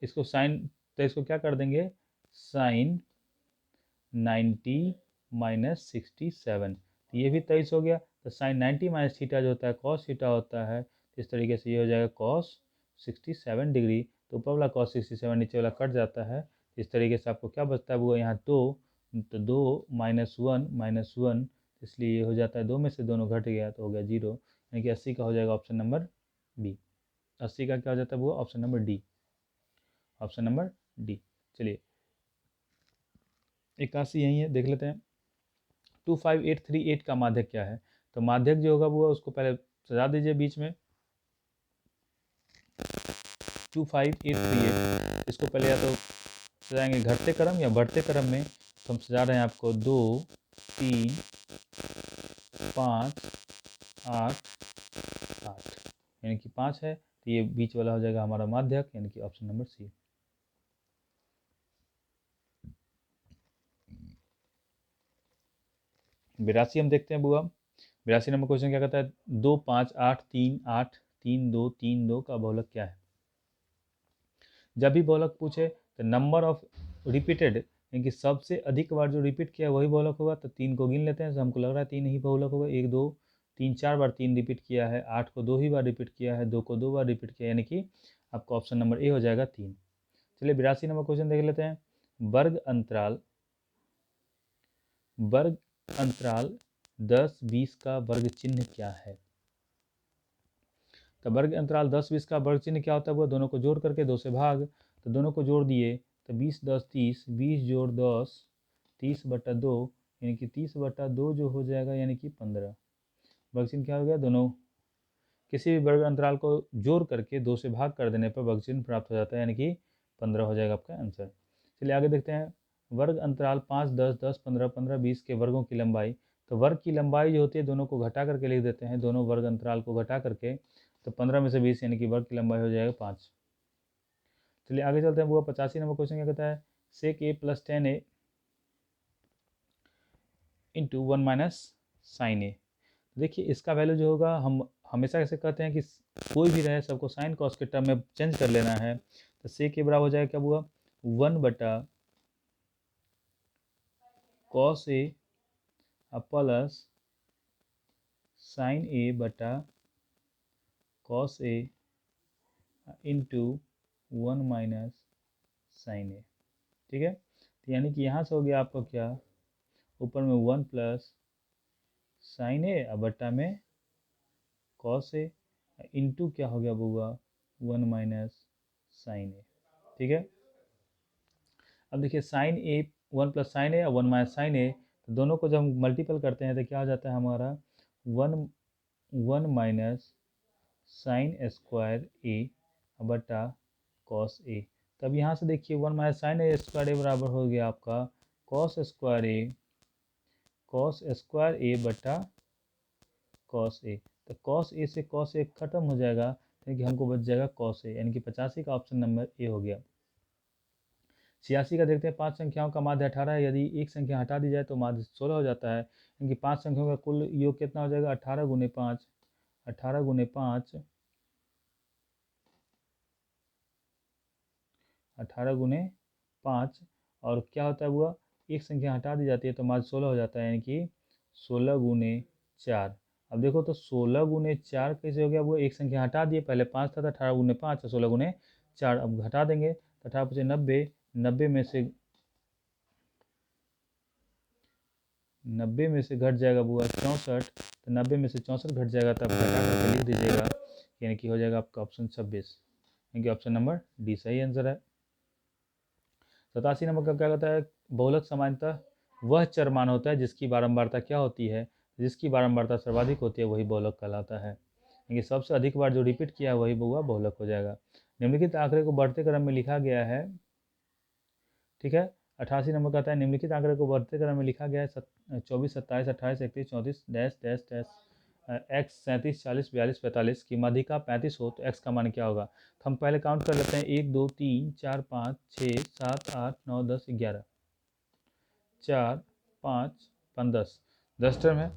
Speaker 1: इसको साइन, तो इसको क्या कर देंगे, साइन 90 माइनस 67, तो ये भी 23 हो गया। तो साइन 90 माइनस थीटा जो होता है cos थीटा होता है। इस तरीके से ये हो जाएगा cos 67 डिग्री। तो ऊपर वाला cos 67, नीचे वाला कट जाता है। इस तरीके से आपको क्या बचता है वो यहाँ 2, तो 2 माइनस वन, इसलिए ये हो जाता है 2 में से दोनों घट गया तो हो गया 0, यानी कि 80 का हो जाएगा ऑप्शन नंबर बी। 80 का क्या हो जाता है वो, option number D, option number D. चलिए, 81 यही है, देख लेते हैं। 25838 का माध्यक क्या है। तो माध्यक जो होगा वो उसको पहले सजा दीजिए बीच में, 25838, इसको पहले या तो सजाएंगे घटते क्रम या बढ़ते क्रम में। तो हम सजा रहे हैं आपको 2, 3, 5, 8, 8, यानी कि 5 है, तो ये बीच वाला हो जाएगा हमारा माध्यक, यानी कि ऑप्शन नंबर सी। बिरासी हम देखते हैं बुआ। 82 नंबर क्वेश्चन क्या कहता है, 2, 5, 8, 3, 8, 3, 2, 3, 2 का बहुलक क्या है। जब भी बहुलक पूछे तो नंबर ऑफ रिपीटेड, यानी कि सबसे अधिक बार जो रिपीट किया वही बहुलक होगा। तो 3 को गिन लेते हैं, तो हमको लग रहा है 3 ही बहुलक होगा। 1, 2, 3, 4 बार 3 रिपीट किया है, 8 को 2 ही बार रिपीट किया है, 2 को 2 बार रिपीट किया, यानी कि आपका ऑप्शन नंबर ए हो जाएगा 3। चलिए, 82 नंबर क्वेश्चन देख लेते हैं। वर्ग अंतराल 10, 20 का वर्ग चिन्ह क्या है। तो वर्ग अंतराल 10, 20 का वर्ग चिन्ह क्या होता है वो, दोनों को जोड़ करके 2 से भाग, तो दोनों को जोड़ दिए तो 20, 10, 30, 20 जोड़ 10, 30/2, यानी कि 30/2 जो हो जाएगा, यानी कि 15। वर्ग चिन्ह क्या हो गया, दोनों किसी भी वर्ग अंतराल को जोड़ करके 2 से भाग कर देने पर वर्ग चिन्ह प्राप्त हो जाता है, यानी कि 15 हो जाएगा आपका आंसर। चलिए आगे देखते हैं। वर्ग अंतराल 5, 10, 10, 15, 15, 20 के वर्गों की लंबाई। तो वर्ग की लंबाई जो होती है दोनों को घटा करके लिख देते हैं, दोनों वर्ग अंतराल को घटा करके। तो 15 में से 20 यानी कि वर्ग की लंबाई हो जाएगा 5। चलिए आगे चलते हैं। वो 85 नंबर क्वेश्चन क्या कहता है, sec A plus 10a into 1 minus sine A. देखिए इसका वैल्यू जो होगा, हम हमेशा ऐसे कहते हैं कि कोई भी रहे सबको साइन कॉस के टर्म में चेंज कर लेना है। तो सेक के बराबर हो जाएगा क्या हुआ, 1/cos ए प्लस साइन ए बटा cos A into 1 minus sine ए। ठीक है, तो यानी कि यहाँ से हो गया आपका क्या, ऊपर में 1 प्लस साइन ए बटा में कॉस ए इंटू क्या हो गया बुआ 1 माइनस साइन ए। ठीक है, अब देखिए साइन ए 1 प्लस साइन ए और 1 माइनस साइन ए, तो दोनों को जब हम मल्टीपल करते हैं तो क्या हो जाता है हमारा 1 माइनस साइन स्क्वायर ए बटा कॉस ए। तब यहाँ से देखिए 1 माइनस साइन ए स्क्वायर ए बराबर हो गया आपका कॉस स्क्वायर ए बटा कॉस ए। तो कॉस ए से कॉस ए खत्म हो जाएगा, यानी कि हमको बच जाएगा कॉस ए, यानी कि 85 का ऑप्शन नंबर ए हो गया। 86 का देखते हैं। 5 संख्याओं का माध्य 18 है, यदि एक संख्या हटा दी जाए तो माध्य 16 हो जाता है। यानी कि 5 संख्याओं का कुल योग कितना हो जाएगा, 18 गुने 5, 18 गुने 5, 18 गुने 5। और क्या होता है हुआ, एक संख्या हटा दी जाती है तो माध्य 16 हो जाता है, यानी कि 16 गुने 4। अब देखो तो 16 गुने 4 कैसे हो गया, वो एक संख्या हटा दिए, पहले 5 था तो 18 गुने 5 और 16 गुने 4। अब घटा देंगे तो 18 पचे 90, 90 में से घट जाएगा बुआ 64, तो 90 में से 64 घट जाएगा, तब घटा करके लिख दीजिएगा, यानी कि हो जाएगा आपका ऑप्शन 26, यानी कि ऑप्शन नंबर डी सही आंसर है। 87 नंबर का क्या कहता है, बहुलक सामान्यतः वह चर मान होता है जिसकी बारंबारता क्या होती है, जिसकी बारंबारता सर्वाधिक होती है वही बहुलक कहलाता है, यानी सबसे अधिक बार जो रिपीट किया है वही बुआ बहुलक हो जाएगा। निम्नलिखित आंकड़े को बढ़ते क्रम में लिखा गया है। ठीक है, 88 नंबर कहता है निम्नलिखित आंकड़े को बढ़ते क्रम में लिखा गया है 24, 27, 28, 31, 34 डैश डैश डैश एक्स 37, 40, 42, 45 की माध्यिका 35 हो तो एक्स का मान क्या होगा। तो हम पहले काउंट कर लेते हैं, 1 2 3 4 5 6 7 8 9 10 11, 4 5 5 10, 10 टर्म है।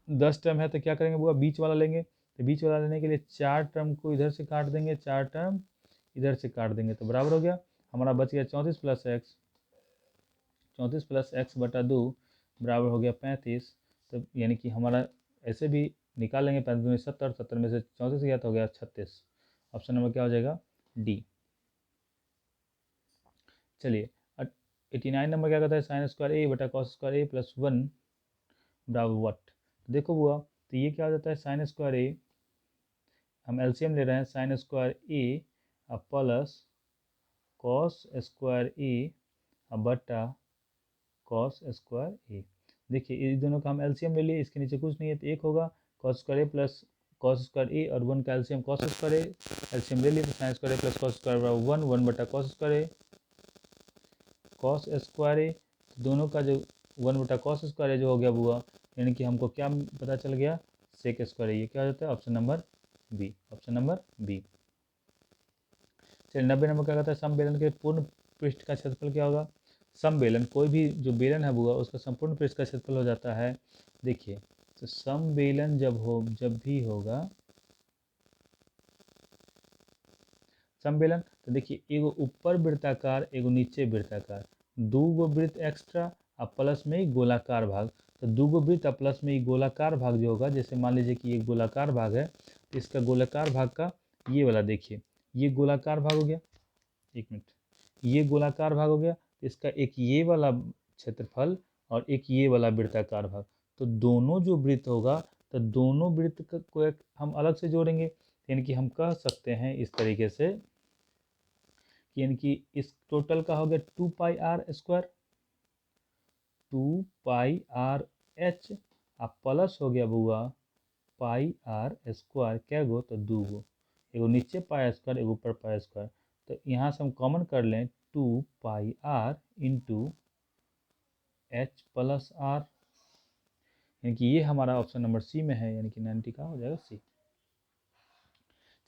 Speaker 1: 10 टर्म है तो क्या करेंगे बुआ, बीच वाला लेंगे। तो बीच वाला लेने के लिए 4 टर्म को इधर से काट देंगे, 4 टर्म इधर से काट देंगे, तो बराबर हो गया हमारा बच गया 34 प्लस एक्स, 34 प्लस एक्स बटा 2 बराबर हो गया 35। तो यानी कि हमारा ऐसे भी निकाल लेंगे, 35 में 70, 70 में से 34 गया तो हो गया 36। ऑप्शन नंबर क्या हो जाएगा, डी। चलिए 89 नंबर क्या कहता है, साइन स्क्वायर ए बटा कॉस स्क्वायर ए प्लस 1 बराबर वट। तो देखो हुआ, तो ये क्या हो जाता है, साइन स्क्वायर ए, हम एलसीएम ले रहे हैं, साइन स्क्वायर ए प्लस कॉस स्क्वायर ए बटा कॉस स्क्वायर ए। देखिए इस दोनों का हम एलसीएम ले लिए, इसके नीचे कुछ नहीं है तो एक होगा, कॉस स्क्वायर ए प्लस कॉस स्क्वायर ए और 1 का एलसीएम कॉस स्क्वायर ए, एलसीएम ले लिए तो साइन स्क्वायर ए प्लस कॉस स्क्वायर बराबर 1, 1 बटा कॉस स्क्वायर ए, कॉस स्क्वायर ए। दोनों का जो 1 बटा कॉस स्क्वायर ए जो हो गया बुआ, यानी कि हमको क्या पता चल गया, सेक स्क्वायर ए। ये क्या हो जाता है, option number B, option number B. चलिए 90 नंबर क्या कहता है, समबेलन के पूर्ण पृष्ठ का क्षेत्रफल क्या होगा। समबेलन, कोई भी जो बेलन है बुआ उसका संपूर्ण पृष्ठ का क्षेत्रफल हो जाता है। देखिए तो समबेलन जब भी होगा समबेलन, तो देखिए एगो ऊपर वृत्ताकार एगो नीचे वृत्ताकार, दो गो वृत्त एक्स्ट्रा और प्लस में ही गोलाकार भाग। तो दो गो वृत्त और प्लस में ही गोलाकार भाग जो होगा, जैसे मान लीजिए कि एक गोलाकार भाग है, तो इसका गोलाकार भाग का ये वाला देखिए, ये गोलाकार भाग हो गया, एक मिनट, ये गोलाकार भाग हो गया, इसका एक ये वाला क्षेत्रफल और एक ये वाला वृत्ताकार भाग। तो दोनों जो वृत्त होगा, तो दोनों वृत्त को एक हम अलग से जोड़ेंगे, यानी कि हम कह सकते हैं इस तरीके से, यानी कि इस टोटल का हो गया 2 pi R square, 2 pi R H plus हो गया बुआ पाई आर स्क्वायर, क्या गो तो 2 गो, एगो नीचे पाई स्क्वायर एगो ऊपर पाई स्क्वायर। तो यहाँ से हम कॉमन कर लें, 2πr into H plus are, यानी कि ये हमारा ऑप्शन नंबर सी में है, यानी कि 90 का हो जाएगा सी।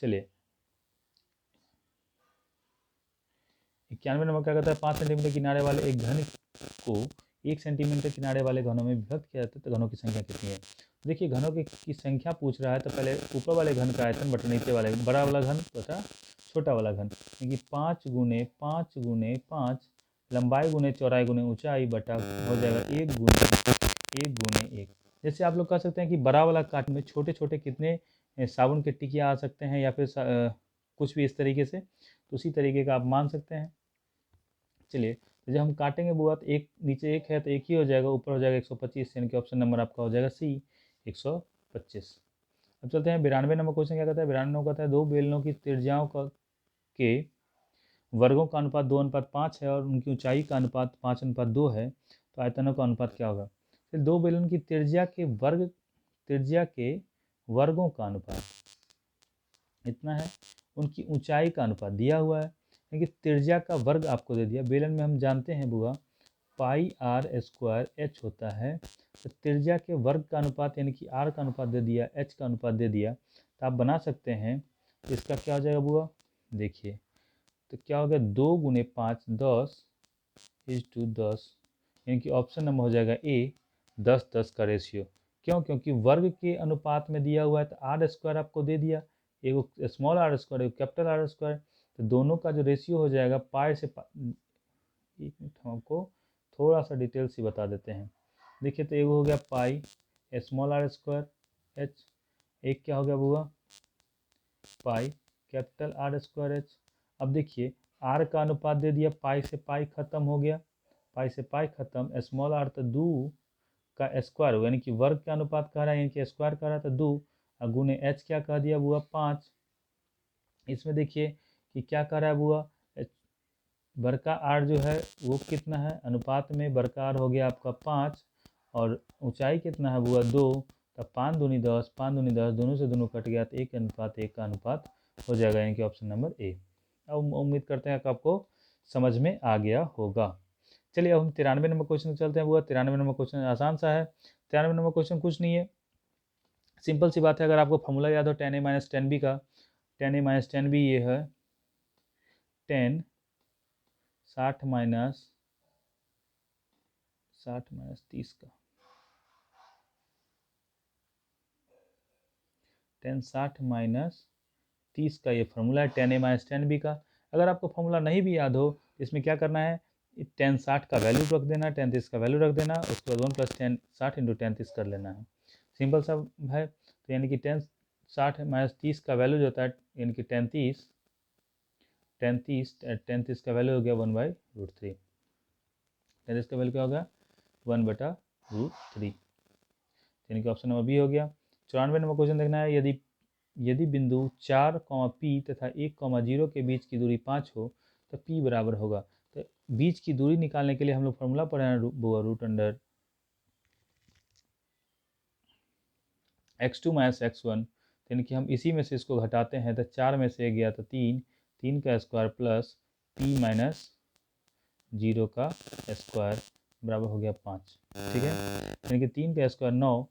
Speaker 1: चलिए 91 नंबर क्या कहता है, 5 सेंटीमीटर किनारे वाले एक घन को 1 सेंटीमीटर किनारे वाले घनों में विभक्त किया जाता है तो घनों की संख्या कितनी है। देखिए घनों की संख्या पूछ रहा है, तो पहले ऊपर वाले घन का आयतन बटा नीचे वाले बड़ा वाला घन बटा छोटा वाला घन, यानी कि 5 गुने 5 गुने 5 लंबाई गुने चौड़ाई गुने ऊंचाई बटा हो जाएगा 1 गुने 1। जैसे आप लोग कह सकते हैं कि बड़ा वाला काट में छोटे छोटे कितने साबुन के टिकिया आ सकते हैं, या फिर कुछ भी इस तरीके से, तो उसी तरीके का आप मान सकते हैं। चलिए तो जब हम काटेंगे बुआ तो एक नीचे एक है तो एक ही हो जाएगा, ऊपर हो जाएगा 125, यानी कि ऑप्शन नंबर आपका हो जाएगा सी 125। अब चलते हैं 92 नंबर क्वेश्चन। क्या कहता है 92 कहता है, दो बेलनों की त्रिज्याओं का के वर्गों का अनुपात 2:5 है और उनकी ऊंचाई का अनुपात 5:2 है, तो आयतनों का अनुपात क्या होगा। फिर दो बेलन की त्रिज्या के वर्गों का अनुपात इतना है, उनकी ऊंचाई का अनुपात दिया हुआ है, यानी कि त्रिज्या का वर्ग आपको दे दिया। बेलन में हम जानते हैं बुआ पाई आर स्क्वायर एच होता है, तो त्रिज्या के वर्ग का अनुपात यानी कि आर का अनुपात दे दिया, एच का अनुपात दे दिया, तो आप बना सकते हैं इसका क्या हो जाएगा बुआ, देखिए तो क्या हो गया 2 गुने 5 10:10, यानी कि ऑप्शन नंबर हो जाएगा ए 10:10 का रेशियो। क्यों, क्योंकि वर्ग के अनुपात में दिया हुआ है, तो आर स्क्वायर आपको दे दिया, एगो स्मॉल आर स्क्वायर एगो कैपिटल आर स्क्वायर, तो दोनों का जो रेशियो हो जाएगा पाई से एक मिनट हम आपको थोड़ा सा डिटेल से बता देते हैं। देखिए तो एगो हो गया pi small R square H, एक क्या हो गया बुआ pi capital R square H. अब देखिए आर का अनुपात दे दिया, पाई से पाई खत्म हो गया, पाई से पाई खत्म, स्मॉल आर तो 2 का स्क्वायर यानी कि वर्ग का अनुपात कह रहा है, यानी कि स्क्वायर कह रहा था 2, और गुने एच क्या कह दिया बुआ 5। इसमें देखिए कि क्या कह रहा है बुआ, बड़का आर जो है वो कितना है, अनुपात में बड़का आर हो गया आपका 5, और ऊंचाई कितना है बुआ 2, तब 5 दूनी 10, 5 दूनी 10, दोनों से दोनों कट गया तो 1:1 का अनुपात हो जाएगा, यानी कि ऑप्शन नंबर ए। अब उम्मीद करते हैं कि आपको समझ में आ गया होगा। चलिए अब हम 93 नंबर क्वेश्चन चलते हैं बुआ। 93 नंबर क्वेश्चन आसान सा है। 93 नंबर क्वेश्चन कुछ नहीं है, सिंपल सी बात है। अगर आपको फॉर्मूला याद हो tan a - tan b का, tan a - tan b ये है 10 60 - 30 का, 10 60 - 30 का ये फॉर्मूला है tan a - tan b का। अगर आपको फॉर्मूला नहीं भी याद हो, इसमें क्या करना है, tan 60 का वैल्यू रख देना, tan 30 का वैल्यू रख देना, उसके बाद 1 + tan 60 × tan 30 कर लेना है, सिंपल सा है। तो यानी कि tan 60 - 30 का वैल्यू जो होता है, यानी कि tan 30 का वैल्यू हो गया 1/√3, tan 30 का वैल्यू क्या होगा 1/√3, यानी कि ऑप्शन नंबर बी हो गया। 94 नंबर क्वेश्चन देखना है, यदि बिंदु 4, P तथा 1, 0 के बीच की दूरी 5 हो तो P बराबर होगा। तो बीच की दूरी निकालने के लिए हम लोग फॉर्मूला पढ़े हैं √(x2 - x1), यानी कि हम इसी में से इसको घटाते हैं, तो 4 में से 1 गया तो 3, 3 का स्क्वायर प्लस P - 0 का स्क्वायर बराबर हो गया 5, ठीक है। यानी कि 3 का स्क्वायर 9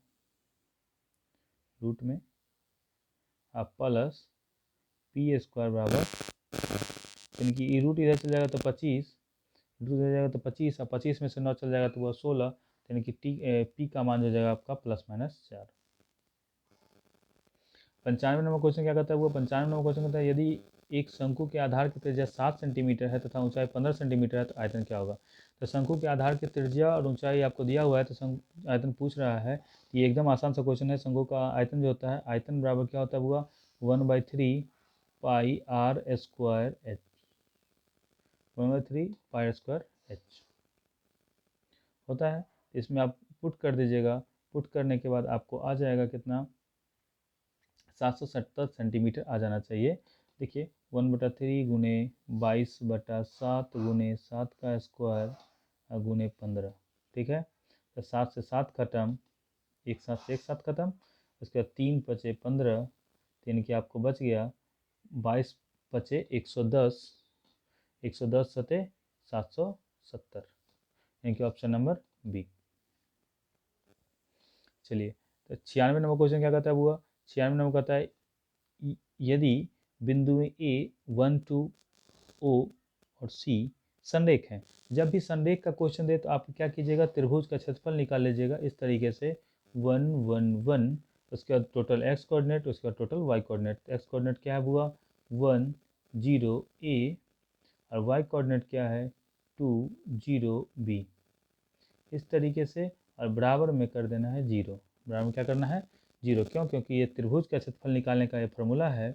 Speaker 1: रूट में आप प्लस पी स्क्वायर बराबर, यानी कि रूट इधर चल जाएगा तो 25, रूट इधर जाएगा तो 25, और 25 में से 9 चल जाएगा तो वह 16, यानी कि पी का मान हो जाएगा आपका ±4। 95 नंबर क्वेश्चन क्या कहता है वो, 95 नंबर क्वेश्चन कहता है, यदि एक शंकु के आधार की त्रिज्या 7 सेंटीमीटर है तथा ऊंचाई 15 सेंटीमीटर है तो आयतन क्या होगा। तो शंकु के आधार की त्रिज्या और ऊंचाई आपको दिया हुआ है, तो आयतन पूछ रहा है। ये एकदम आसान सा क्वेश्चन है। शंकु का आयतन जो होता है, आयतन बराबर क्या होता है हुआ 1/3 pi R square H, 1/3 pi square H होता है। इसमें आप पुट कर दीजिएगा, पुट करने के बाद आपको आ जाएगा कितना 770 सेंटीमीटर आ जाना चाहिए। देखिए 1/3 गुने 22/7 गुने 7 का स्क्वायर गुने 15, ठीक है। तो 7 से 7 खत्म, एक साथ से एक साथ खत्म, उसके बाद 3 × 5 = 15, यानी कि आपको बच गया 22 × 5 = 110, 110 × 770, यानी कि ऑप्शन नंबर बी। चलिए, तो 96 नंबर क्वेश्चन क्या कहता है बुआ? 96 नंबर कहता है यदि बिंदु ए 1 2 ओ और सी संरेख हैं। जब भी संरेख का क्वेश्चन दे तो आप क्या कीजिएगा, त्रिभुज का क्षेत्रफल निकाल लीजिएगा इस तरीके से 1 1 1, उसके बाद टोटल एक्स कोऑर्डिनेट, उसके बाद total Y coordinate. X coordinate क्या है बुआ? 1 0 ए, और वाई कोऑर्डिनेट क्या है? 2 0 बी। इस तरीके से, और बराबर में कर देना है 0। बराबर में क्या करना है? 0। क्यों? क्योंकि ये त्रिभुज का क्षेत्रफल निकालने का ये फॉर्मूला है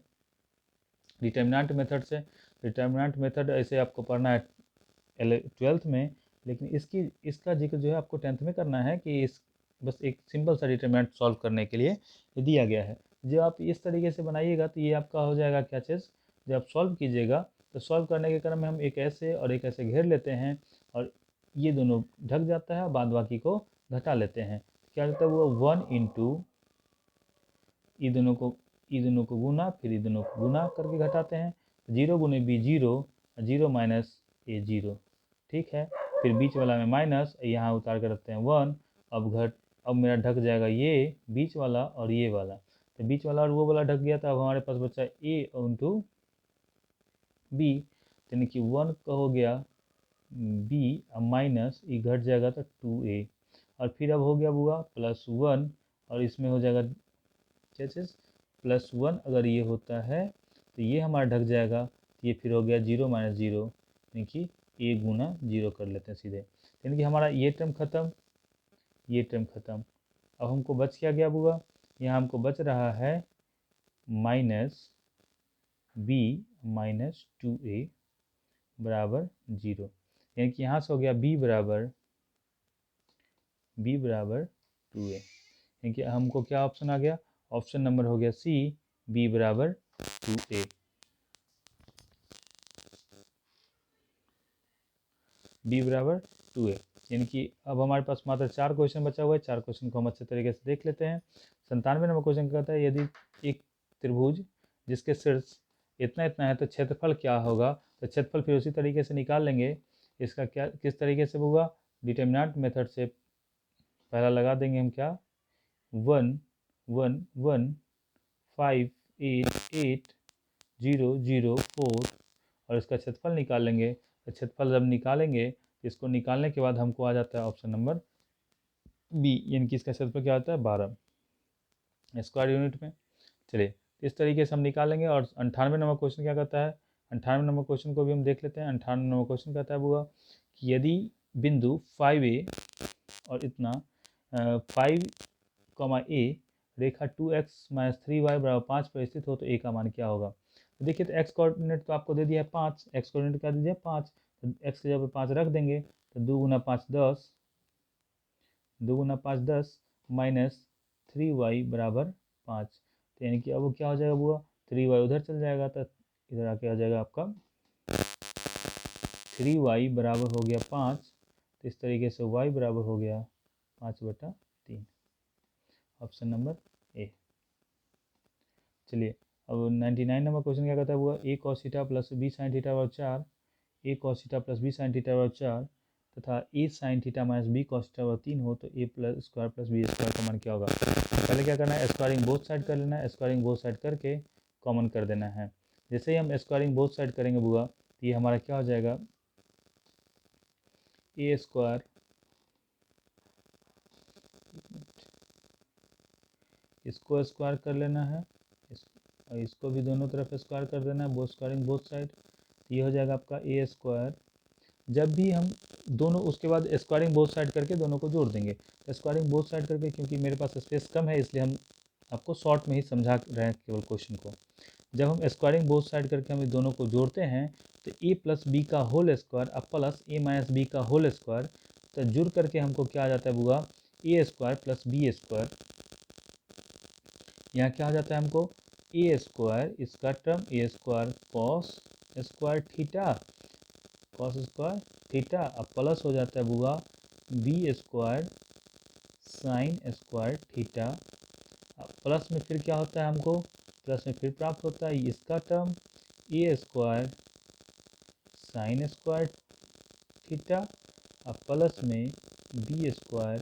Speaker 1: डिटर्मिनेंट मेथड से। डिटर्मिनेंट मेथड ऐसे आपको पढ़ना है 12th में, लेकिन इसका जिक्र जो है आपको 10th में करना है कि इस बस एक सिंपल सा डिटर्मिनेंट सॉल्व करने के लिए ये दिया गया है। जब आप इस तरीके से बनाइएगा तो ये आपका हो जाएगा क्या चीज़, जब आप सॉल्व कीजिएगा तो सॉल्व करने के क्रम में हम एक ऐसे और एक ऐसे घेर लेते हैं, और ये दोनों ढक जाता है और बाद बाकी को घटा लेते हैं। क्या होता है वो 1 इंटू ई दोनों को गुना, फिर ई दोनों को गुना करके घटाते हैं। 0 गुने बी 0, 0 माइनस ए 0, ठीक है। फिर बीच वाला में माइनस, यहाँ उतार कर रखते हैं 1। अब मेरा ढक जाएगा ये बीच वाला और ये वाला, तो बीच वाला और वो वाला ढक गया। तो अब हमारे पास बचा ए इंटू बी, यानी कि 1 का हो गया बी, अब माइनस ई घट जाएगा तो 2a, और फिर अब हो गया बुआ +1, और इसमें हो जाएगा क्या चीज़, +1 अगर ये होता है तो ये हमारा ढक जाएगा। तो ये फिर हो गया 0 माइनस 0, यानी कि ए गुना 0 कर लेते हैं सीधे, यानी कि हमारा ये टर्म खत्म, ये टर्म खत्म। अब हमको बच क्या गया बुआ? यहाँ हमको बच रहा है माइनस बी माइनस 2a बराबर 0, यानी कि यहाँ से हो गया b बराबर 2a, यानी कि हमको क्या ऑप्शन आ गया? ऑप्शन नंबर हो गया सी, b बराबर 2a। b बराबर 2a, यानी कि अब हमारे पास मात्र 4 क्वेश्चन बचा हुआ है। 4 क्वेश्चन को हम अच्छे तरीके से देख लेते हैं। 97 नंबर क्वेश्चन कहता है यदि एक त्रिभुज जिसके शीर्ष इतना इतना है तो क्षेत्रफल क्या होगा? तो क्षेत्रफल फिर उसी तरीके से निकाल लेंगे। इसका क्या किस तरीके से होगा? डिटर्मिनेंट मेथड से पहला लगा देंगे हम क्या, 1 1 1 5 8 8 0 0 4, और इसका क्षेत्रफल निकाल लेंगे। तो क्षेत्रफल जब निकालेंगे तो इसको निकालने के बाद हमको आ जाता है ऑप्शन नंबर बी, यानी कि इसका क्षेत्रफल क्या होता है 12 स्क्वायर यूनिट में। चलिए, इस तरीके से हम निकालेंगे। और 98 नंबर क्वेश्चन क्या कहता है? 98 नंबर क्वेश्चन को भी हम देख लेते हैं। 98 नंबर क्वेश्चन कहता है बुआ कि यदि बिंदु 5a और इतना 5, a Rekha 2x minus 3y बराबर 5 पर स्थित हो तो a का मान क्या होगा? तो देखिए, तो x कोऑर्डिनेट तो आपको दे दिया है 5, x कोऑर्डिनेट क्या दीजिए 5, तो x की जगह पर 5 रख देंगे। तो 2 गुना 5 10, 2 गुना 5 10 माइनस 3y बराबर 5, तो यानी कि अब वो क्या हो जाएगा बुआ? 3y उधर चल जाएगा, तो इधर आके आ जाएगा आपका 3y बराबर हो गया 5। तो इस तरीके से y बराबर हो गया 5/3, ऑप्शन नंबर ए। चलिए, अब 99 नंबर क्वेश्चन क्या कहता है हुआ, a cos theta plus b sin theta बराबर 4, a cos theta plus b sin theta बराबर 4 तथा a sin theta minus b cos theta बराबर 3 हो तो a plus square plus b square का मान क्या होगा? पहले क्या करना है, स्क्वायरिंग बोथ साइड कर लेना है। स्क्वायरिंग बोथ साइड करके कॉमन कर देना है। जैसे ही हम स्क्वायरिंग बोथ साइड करेंगे बुआ तो ये हमारा क्या हो जाएगा, a स्क्वायर, इसको स्क्वायर कर लेना है, इसको भी दोनों तरफ स्क्वायर कर देना है, बोथ स्क्वायरिंग बोथ साइड। ये हो जाएगा आपका ए स्क्वायर। जब भी हम दोनों उसके बाद स्क्वायरिंग बोथ साइड करके दोनों को जोड़ देंगे। स्क्वायरिंग बोथ साइड करके, क्योंकि मेरे पास स्पेस कम है इसलिए हम आपको शॉर्ट में ही समझा रहे हैं केवल क्वेश्चन को। जब हम स्क्वायरिंग बोथ साइड करके हम दोनों को जोड़ते हैं तो ए प्लस बी का होल स्क्वायर अब प्लस ए माइनस बी का होल स्क्वायर, तो जुड़ करके हमको क्या आ जाता है बुआ, A square plus B square. यहाँ क्या आ जाता है हमको, ए स्क्वायर, इसका term A square cos square theta, cos square theta, अब प्लस हो जाता है बुआ B square sine square theta. अब प्लस में फिर क्या होता है हमको, प्लस में फिर प्राप्त होता है इसका term A square sine square theta और प्लस में B square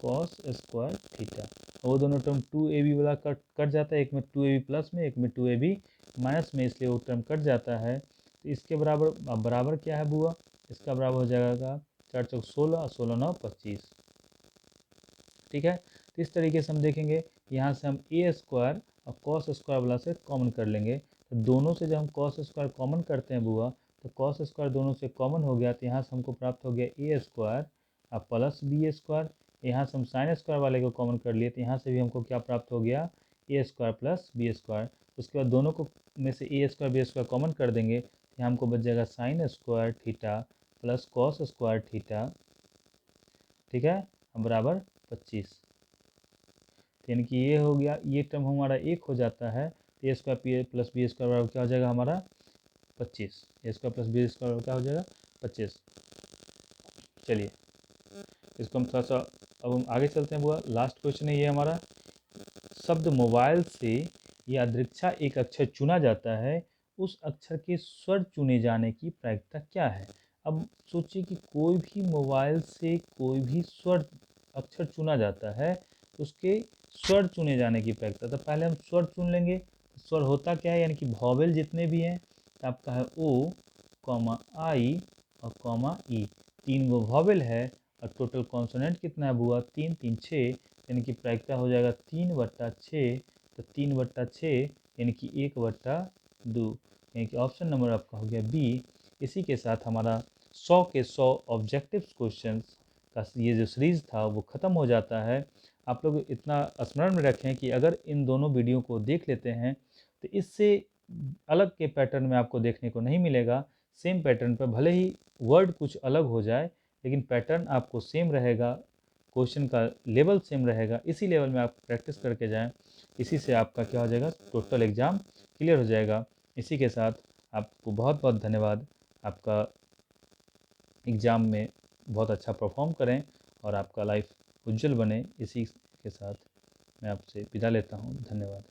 Speaker 1: cos square theta. वो दोनों टर्म 2ab वाला कट जाता है, एक में 2ab प्लस में, एक में 2ab माइनस में, इसलिए वो टर्म कट जाता है। तो इसके बराबर, अब बराबर क्या है बुआ, इसका बराबर हो जाएगा 4 चौक 16, 16 9 25। ठीक है, तो इस तरीके से हम देखेंगे, यहाँ से हम ए स्क्वायर और कॉस स्क्वायर वाला से कॉमन कर लेंगे। तो दोनों से जब हम कॉस स्क्वायर कॉमन करते हैं बुआ, तो कॉस स्क्वायर दोनों से कॉमन हो गया, तो यहाँ से हमको प्राप्त हो गया ए स्क्वायर और प्लस बी स्क्वायर। यहाँ से हम साइन स्क्वायर वाले को कॉमन कर लिए, तो यहाँ से भी हमको क्या प्राप्त हो गया, ए स्क्वायर प्लस बी स्क्वायर। उसके बाद दोनों को में से ए स्क्वायर बी स्क्वायर कॉमन कर देंगे, तो यहाँ हमको बच जाएगा sign square theta plus cos square theta, ठीक है, बराबर 25। यानी कि ये हो गया, ये टर्म हमारा एक हो जाता है, A square P plus B square बराबर क्या हो जाएगा हमारा 25। A square plus B square क्या हो जाएगा 25। चलिए इसको हम थोड़ा सा, अब हम आगे चलते हैं बुआ। लास्ट क्वेश्चन है ये हमारा, शब्द मोबाइल से या दृक्षा एक अक्षर चुना जाता है, उस अक्षर के स्वर चुने जाने की प्रायिकता क्या है। अब सोचिए कि कोई भी मोबाइल से कोई भी स्वर अक्षर चुना जाता है, उसके स्वर चुने जाने की प्रायिकता। तो पहले हम स्वर चुन लेंगे। स्वर होता क्या है, यानी कि वॉवेल जितने भी हैं, तो आपका है ओ कॉमा आई और कॉमा ई, 3 गो वॉवेल है, और टोटल कॉन्सोनेंट कितना है बुआ, 3 3 6, यानी कि प्रायिकता हो जाएगा 3/6। तो 3/6 यानी कि 1/2, यानी कि ऑप्शन नंबर आपका हो गया बी। इसी के साथ हमारा 100 के 100 ऑब्जेक्टिव क्वेश्चंस का ये जो सीरीज़ था वो ख़त्म हो जाता है। आप लोग इतना स्मरण में रखें कि अगर इन दोनों वीडियो को देख लेते हैं, तो इससे अलग के पैटर्न में आपको देखने को नहीं मिलेगा। सेम पैटर्न पर भले ही वर्ड कुछ अलग हो जाए, लेकिन पैटर्न आपको सेम रहेगा, क्वेश्चन का लेवल सेम रहेगा। इसी लेवल में आप प्रैक्टिस करके जाएं, इसी से आपका क्या हो जाएगा, टोटल एग्ज़ाम क्लियर हो जाएगा। इसी के साथ आपको बहुत बहुत धन्यवाद। आपका एग्ज़ाम में बहुत अच्छा परफॉर्म करें और आपका लाइफ उज्जवल बने। इसी के साथ मैं आपसे विदा लेता हूँ। धन्यवाद।